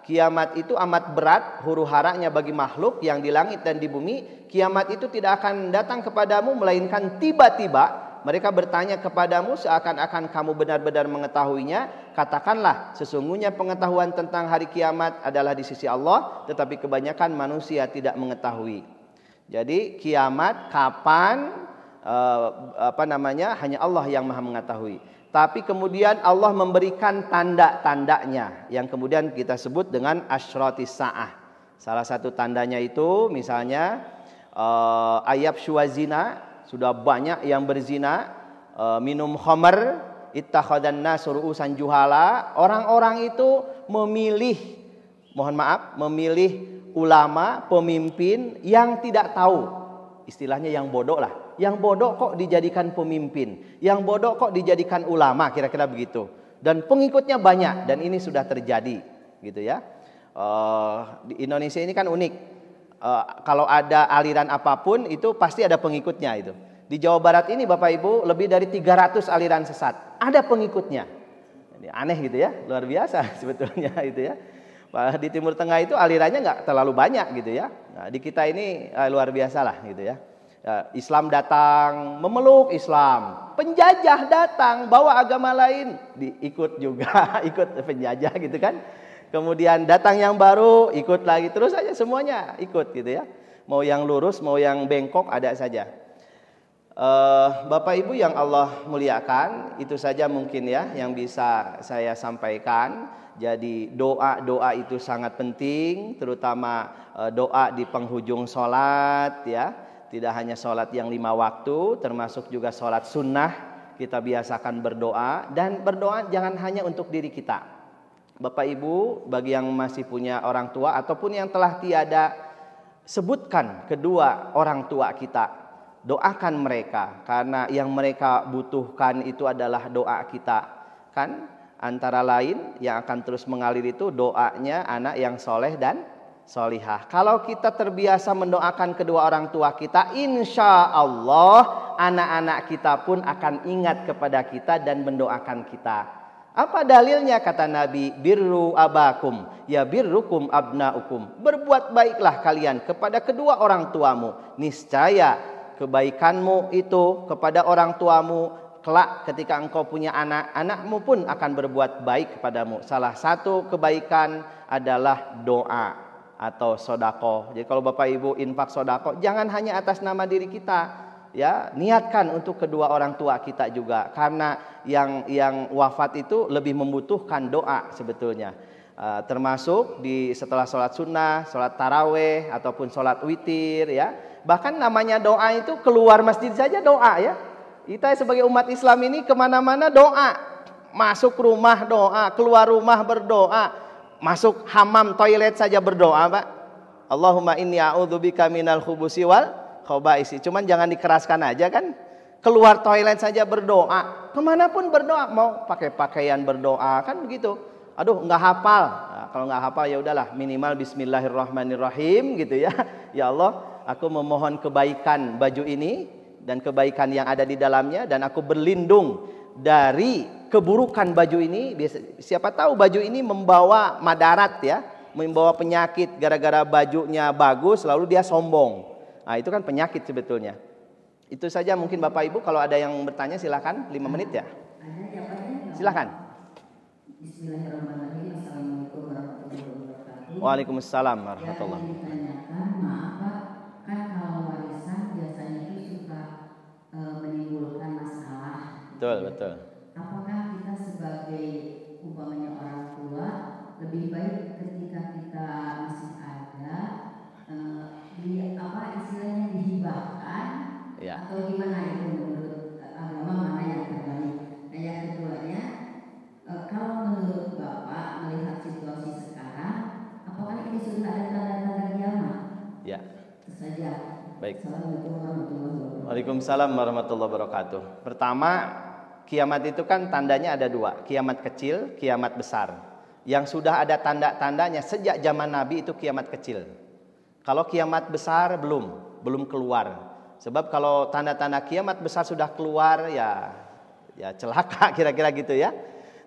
Kiamat itu amat berat huru-haranya bagi makhluk yang di langit dan di bumi. Kiamat itu tidak akan datang kepadamu melainkan tiba-tiba. Mereka bertanya kepadamu seakan-akan kamu benar-benar mengetahuinya. Katakanlah, sesungguhnya pengetahuan tentang hari kiamat adalah di sisi Allah, tetapi kebanyakan manusia tidak mengetahui. Jadi kiamat kapan, hanya Allah yang Maha mengetahui. Tapi kemudian Allah memberikan tanda-tandanya yang kemudian kita sebut dengan asyratis sa'ah. Salah satu tandanya itu misalnya ayab syuwazina, sudah banyak yang berzina, minum khamr, ittakhadan nasu ru'usan juhala. Orang-orang itu memilih ulama, pemimpin yang tidak tahu. Istilahnya yang bodoh lah. Yang bodoh kok dijadikan pemimpin, yang bodoh kok dijadikan ulama, kira-kira begitu. Dan pengikutnya banyak, dan ini sudah terjadi, gitu ya. Di Indonesia ini kan unik. Kalau ada aliran apapun itu pasti ada pengikutnya itu. Di Jawa Barat ini Bapak Ibu lebih dari 300 aliran sesat, ada pengikutnya. Ini aneh gitu ya, luar biasa sebetulnya itu ya. Di Timur Tengah itu alirannya nggak terlalu banyak gitu ya. Nah, di kita ini luar biasa lah gitu ya. Islam datang, memeluk Islam. Penjajah datang, bawa agama lain, diikut juga, ikut penjajah gitu kan. Kemudian datang yang baru, ikut lagi, terus aja semuanya ikut gitu ya. Mau yang lurus, mau yang bengkok, ada saja. Bapak Ibu yang Allah muliakan, itu saja mungkin ya yang bisa saya sampaikan. Jadi doa itu sangat penting, terutama doa di penghujung sholat ya. Tidak hanya sholat yang 5 waktu, termasuk juga sholat sunnah. Kita biasakan berdoa, dan berdoa jangan hanya untuk diri kita. Bapak Ibu, bagi yang masih punya orang tua ataupun yang telah tiada, sebutkan kedua orang tua kita, doakan mereka, karena yang mereka butuhkan itu adalah doa kita. Kan antara lain yang akan terus mengalir itu doanya anak yang soleh dan solihah. Kalau kita terbiasa mendoakan kedua orang tua kita, insya Allah anak-anak kita pun akan ingat kepada kita dan mendoakan kita. Apa dalilnya? Kata Nabi, birru abakum ya birrukum abnaukum. Berbuat baiklah kalian kepada kedua orang tuamu, niscaya kebaikanmu itu kepada orang tuamu kelak ketika engkau punya anak, anakmu pun akan berbuat baik kepadamu. Salah satu kebaikan adalah doa atau sodako. Jadi kalau Bapak Ibu infak sodako, jangan hanya atas nama diri kita, ya, niatkan untuk kedua orang tua kita juga, karena yang wafat itu lebih membutuhkan doa sebetulnya. Termasuk setelah sholat sunnah, sholat taraweh ataupun sholat witir ya. Bahkan namanya doa itu keluar masjid saja doa ya. Kita sebagai umat Islam ini kemana-mana doa, masuk rumah doa, keluar rumah berdoa, masuk hamam toilet saja berdoa Pak. Allahumma inni a'udzubika minal khubusi wal khabaisi. Cuman jangan dikeraskan aja kan. Keluar toilet saja berdoa, kemanapun berdoa, mau pakai pakaian berdoa kan begitu. Aduh nggak hafal, nah, kalau nggak hafal ya udahlah minimal Bismillahirrahmanirrahim gitu ya. Ya Allah, aku memohon kebaikan baju ini dan kebaikan yang ada di dalamnya, dan aku berlindung dari keburukan baju ini. Siapa tahu baju ini membawa madarat ya, membawa penyakit gara-gara bajunya bagus lalu dia sombong. Nah itu kan penyakit sebetulnya. Itu saja mungkin Bapak Ibu, kalau ada yang bertanya silakan, 5 menit ya. Silakan. Bismillahirrahmanirrahim. Assalamualaikum warahmatullahi wabarakatuh. Waalaikumsalam warahmatullahi Yang ditanyakan, maaf Pak, kan kalau warisan biasanya itu suka menimbulkan masalah. Betul, betul. Apakah kita sebagai umpamanya orang tua Baik. Assalamualaikum warahmatullahi wabarakatuh. Waalaikumsalam warahmatullahi wabarakatuh. Pertama, kiamat itu kan tandanya ada dua, kiamat kecil, kiamat besar. Yang sudah ada tanda-tandanya sejak zaman Nabi itu kiamat kecil. Kalau kiamat besar belum keluar. Sebab kalau tanda-tanda kiamat besar sudah keluar ya celaka kira-kira gitu ya.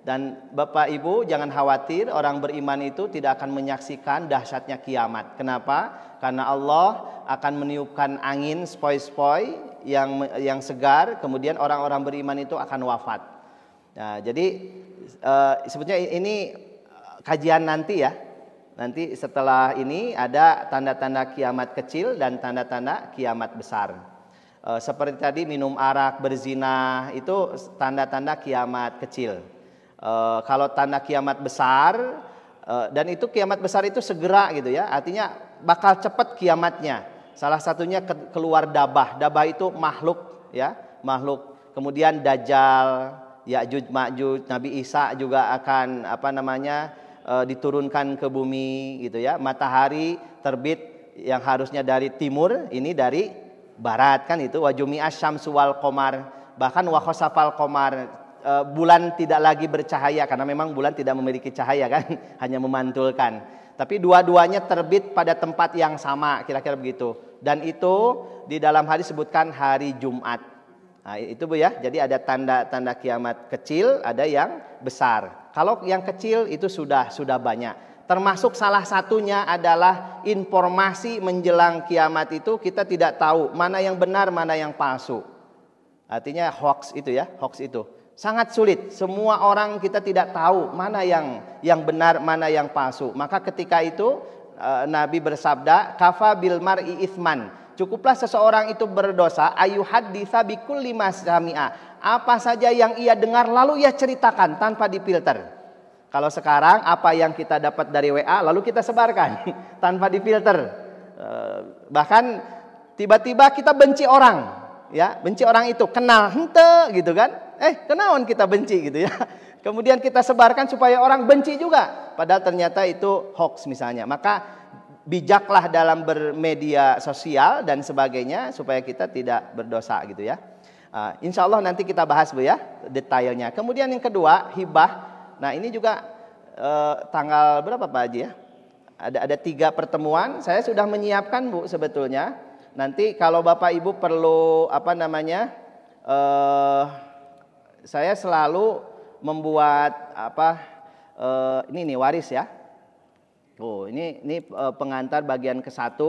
Dan Bapak Ibu jangan khawatir, orang beriman itu tidak akan menyaksikan dahsyatnya kiamat. Kenapa? Karena Allah akan meniupkan angin spoi-spoi yang segar, kemudian orang-orang beriman itu akan wafat. Nah, jadi sebetulnya ini kajian nanti ya. Nanti setelah ini ada tanda-tanda kiamat kecil dan tanda-tanda kiamat besar. Seperti tadi minum arak, berzina, itu tanda-tanda kiamat kecil. Kalau tanda kiamat besar, dan itu kiamat besar itu segera gitu ya, artinya bakal cepat kiamatnya. Salah satunya keluar dabah. Dabah itu makhluk ya, makhluk. Kemudian Dajjal, Ya'juj Ma'juj, Nabi Isa juga akan diturunkan ke bumi gitu ya. Matahari terbit yang harusnya dari timur, ini dari barat kan itu. Wa jumi'asy syamsu wal qamar, bahkan wa khasafal qamar. Bulan tidak lagi bercahaya karena memang bulan tidak memiliki cahaya kan, hanya memantulkan. Tapi dua-duanya terbit pada tempat yang sama, kira-kira begitu. Dan itu di dalam hadis disebutkan hari Jumat. Nah, itu Bu ya. Jadi ada tanda-tanda kiamat kecil, ada yang besar. Kalau yang kecil itu sudah banyak. Termasuk salah satunya adalah informasi menjelang kiamat itu kita tidak tahu mana yang benar, mana yang palsu. Artinya hoax itu ya, hoax itu. Sangat sulit, semua orang kita tidak tahu mana yang benar, mana yang palsu. Maka ketika itu Nabi bersabda, kafa bil mar'i itsman. Cukuplah seseorang itu berdosa ayuhadditsa bikulli ma sami'a. Apa saja yang ia dengar lalu ia ceritakan tanpa difilter. Kalau sekarang apa yang kita dapat dari WA lalu kita sebarkan tanpa difilter. Bahkan tiba-tiba kita benci orang, ya, benci orang itu, kenal hente gitu kan. Kenaon kita benci gitu ya. Kemudian kita sebarkan supaya orang benci juga. Padahal ternyata itu hoax misalnya. Maka bijaklah dalam bermedia sosial dan sebagainya supaya kita tidak berdosa gitu ya. Insya Allah nanti kita bahas Bu ya detailnya. Kemudian yang kedua hibah. Nah ini juga tanggal berapa Pak Haji ya? Ada 3 pertemuan. Saya sudah menyiapkan Bu sebetulnya. Nanti kalau Bapak Ibu perlu saya selalu membuat ini nih waris ya. Ini pengantar bagian ke-1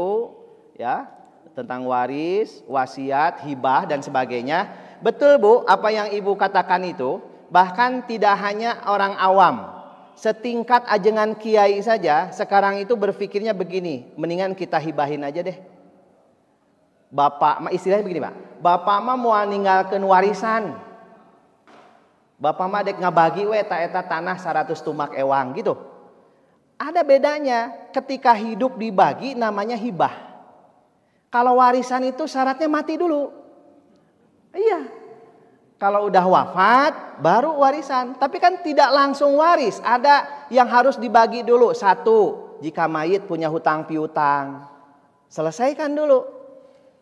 ya, tentang waris, wasiat, hibah dan sebagainya. Betul Bu, apa yang Ibu katakan itu, bahkan tidak hanya orang awam, setingkat ajengan kiai saja sekarang itu berpikirnya begini, mendingan kita hibahin aja deh. Bapak, istilahnya begini Pak, bapak mah mau ninggalkeun warisan. Bapak mah dek ngabagi we eta tanah 100 tumak ewang gitu. Ada bedanya, ketika hidup dibagi namanya hibah. Kalau warisan itu syaratnya mati dulu. Iya. Kalau udah wafat baru warisan. Tapi kan tidak langsung waris, ada yang harus dibagi dulu. 1, jika mayit punya hutang piutang, selesaikan dulu.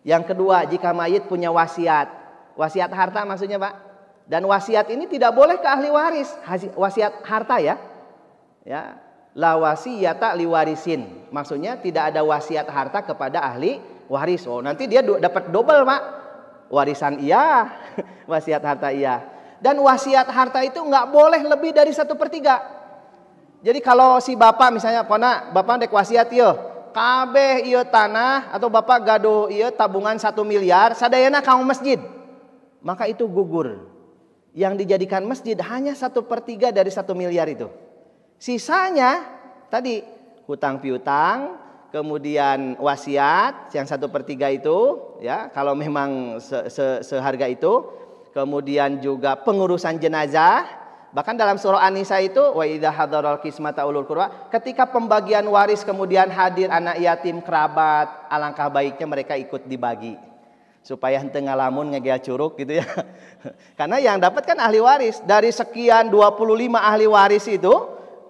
Yang kedua, jika mayit punya wasiat. Wasiat harta maksudnya Pak. Dan wasiat ini tidak boleh ke ahli waris. Wasiat harta ya. Ya, la wasiyata liwarisin. Maksudnya tidak ada wasiat harta kepada ahli waris. Oh, nanti dia dapat double Pak. Warisan iya, wasiat harta iya. Dan wasiat harta itu nggak boleh lebih dari 1/3. Jadi kalau si bapak misalnya, pona bapak dek wasiat ieu, kabeh ieu tanah atau bapak gaduh ieu tabungan 1 miliar, sadayana kanggo masjid. Maka itu gugur. Yang dijadikan masjid hanya 1/3 dari 1 miliar itu. Sisanya tadi hutang piutang, kemudian wasiat yang 1/3 itu ya, kalau memang seharga itu. Kemudian juga pengurusan jenazah. Bahkan dalam surah An-Nisa itu wa idza hadaral qismata ulul qurba, ketika pembagian waris kemudian hadir anak yatim, kerabat, alangkah baiknya mereka ikut dibagi. Supaya henteu ngalamun ngegel curug gitu ya. Karena yang dapat kan ahli waris. Dari sekian 25 ahli waris itu,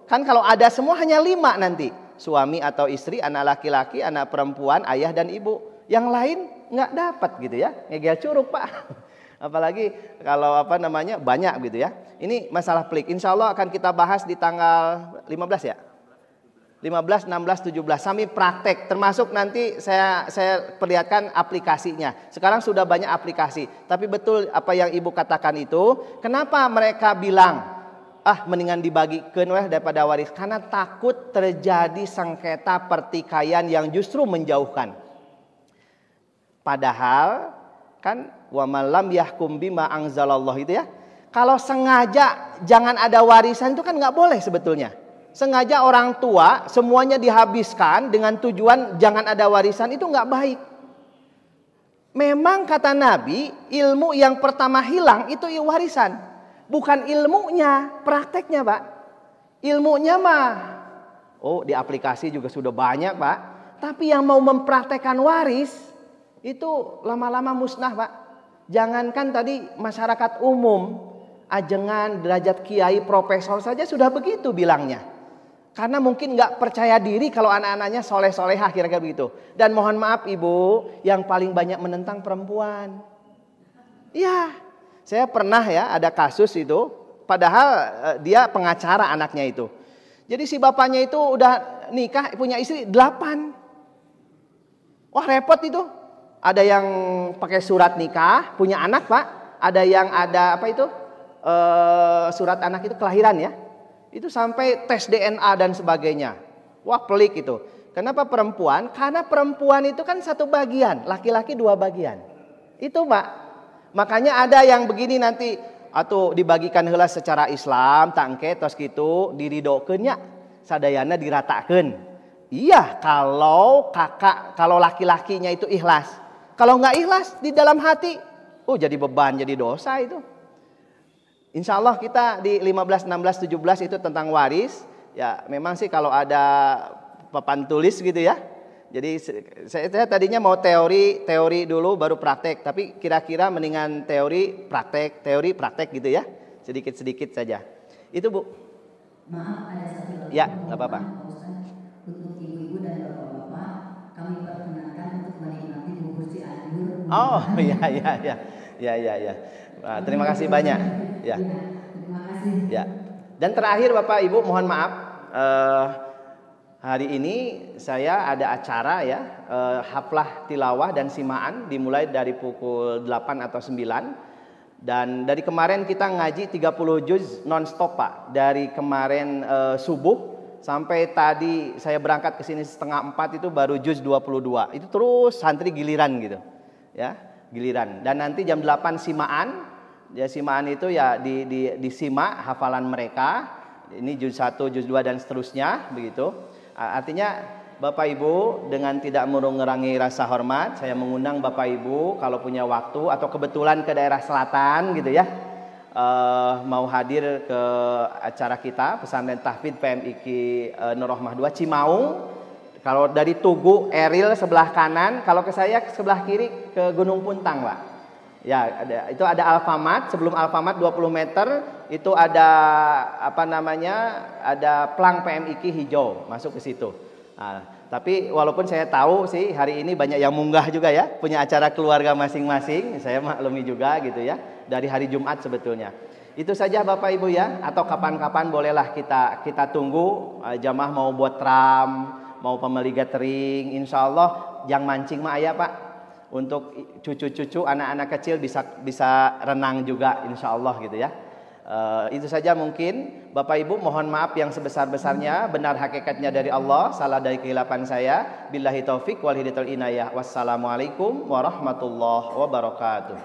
kan kalau ada semua hanya 5 nanti. Suami atau istri, anak laki-laki, anak perempuan, ayah dan ibu. Yang lain nggak dapat gitu ya, ngegel curug Pak. Apalagi kalau banyak gitu ya. Ini masalah pelik. Insya Allah akan kita bahas di tanggal 15 ya. 15, 16, 17 sampai praktek. Termasuk nanti saya perlihatkan aplikasinya. Sekarang sudah banyak aplikasi. Tapi betul apa yang Ibu katakan itu. Kenapa mereka bilang mendingan dibagikan daripada waris? Karena takut terjadi sengketa pertikaian yang justru menjauhkan. Padahal kan wa malam yahkum bima anzalallah itu ya. Kalau sengaja jangan ada warisan itu kan nggak boleh sebetulnya. Sengaja orang tua semuanya dihabiskan dengan tujuan jangan ada warisan, itu nggak baik. Memang kata Nabi, ilmu yang pertama hilang itu warisan. Bukan ilmunya, prakteknya Pak. Ilmunya mah, di aplikasi juga sudah banyak Pak. Tapi yang mau mempraktekkan waris, itu lama-lama musnah Pak. Jangankan tadi masyarakat umum, ajengan, derajat kiai, profesor saja sudah begitu bilangnya. Karena mungkin nggak percaya diri kalau anak-anaknya soleh-solehah kira-kira begitu. Dan mohon maaf Ibu, yang paling banyak menentang perempuan. Iya, saya pernah ya ada kasus itu. Padahal dia pengacara anaknya itu. Jadi si bapaknya itu udah nikah punya istri 8. Wah repot itu. Ada yang pakai surat nikah punya anak Pak. Ada yang ada surat anak itu kelahiran ya. Itu sampai tes DNA dan sebagainya. Wah pelik itu. Kenapa perempuan? Karena perempuan itu kan satu bagian, laki-laki 2 bagian. Itu Pak. Makanya ada yang begini nanti atau dibagikan heula secara Islam, tangke tos gitu diridokeun nya, sadayana diratakeun. Iya, kalau laki-lakinya itu ikhlas. Kalau nggak ikhlas di dalam hati, jadi beban, jadi dosa itu. Insya Allah kita di 15, 16, 17 itu tentang waris. Ya memang sih kalau ada papan tulis gitu ya. Jadi saya tadinya mau teori dulu baru praktek. Tapi kira-kira mendingan teori praktek gitu ya. Sedikit-sedikit saja. Itu Bu. Maaf ada satu ya nggak apa-apa. Untuk ibu-ibu dan bapak-bapak kami perkenankan untuk menikmati bubur Cianjur. Ya. Nah, terima kasih banyak. Ya. Terima kasih. Ya. Dan terakhir Bapak Ibu mohon maaf, hari ini saya ada acara ya, haflah tilawah dan simaan dimulai dari pukul 8 atau 9. Dan dari kemarin kita ngaji 30 juz non-stop Pak. Dari kemarin subuh sampai tadi saya berangkat ke sini 3:30 itu baru juz 22. Itu terus santri giliran gitu. Ya, giliran. Dan nanti jam 8 simaan. Ya simaan itu ya disimak hafalan mereka. Ini juz 1, juz 2 dan seterusnya begitu. Artinya Bapak Ibu dengan tidak mengurangi rasa hormat, saya mengundang Bapak Ibu kalau punya waktu atau kebetulan ke daerah selatan gitu ya, mau hadir ke acara kita Pesantren Tahfidz PMIQ Nur Rohmah 2 Cimaung. Kalau dari Tugu Eril sebelah kanan, kalau ke saya sebelah kiri ke Gunung Puntang Pak. Ya, itu ada Alfamart, sebelum Alfamart 20 meter itu ada ada plang PMIQ hijau, masuk ke situ. Nah, tapi walaupun saya tahu sih hari ini banyak yang munggah juga ya, punya acara keluarga masing-masing, saya maklumi juga gitu ya, dari hari Jumat sebetulnya. Itu saja Bapak Ibu ya, atau kapan-kapan bolehlah kita tunggu jamaah mau buat tram, mau pembeli gathering, insya Allah yang mancing mah ayah Pak. Untuk cucu-cucu anak-anak kecil bisa renang juga insya Allah gitu ya. Itu saja mungkin Bapak Ibu mohon maaf yang sebesar-besarnya, benar hakikatnya dari Allah, salah dari kehilapan saya. Billahi taufik wal hidayah. Wassalamualaikum warahmatullahi wabarakatuh.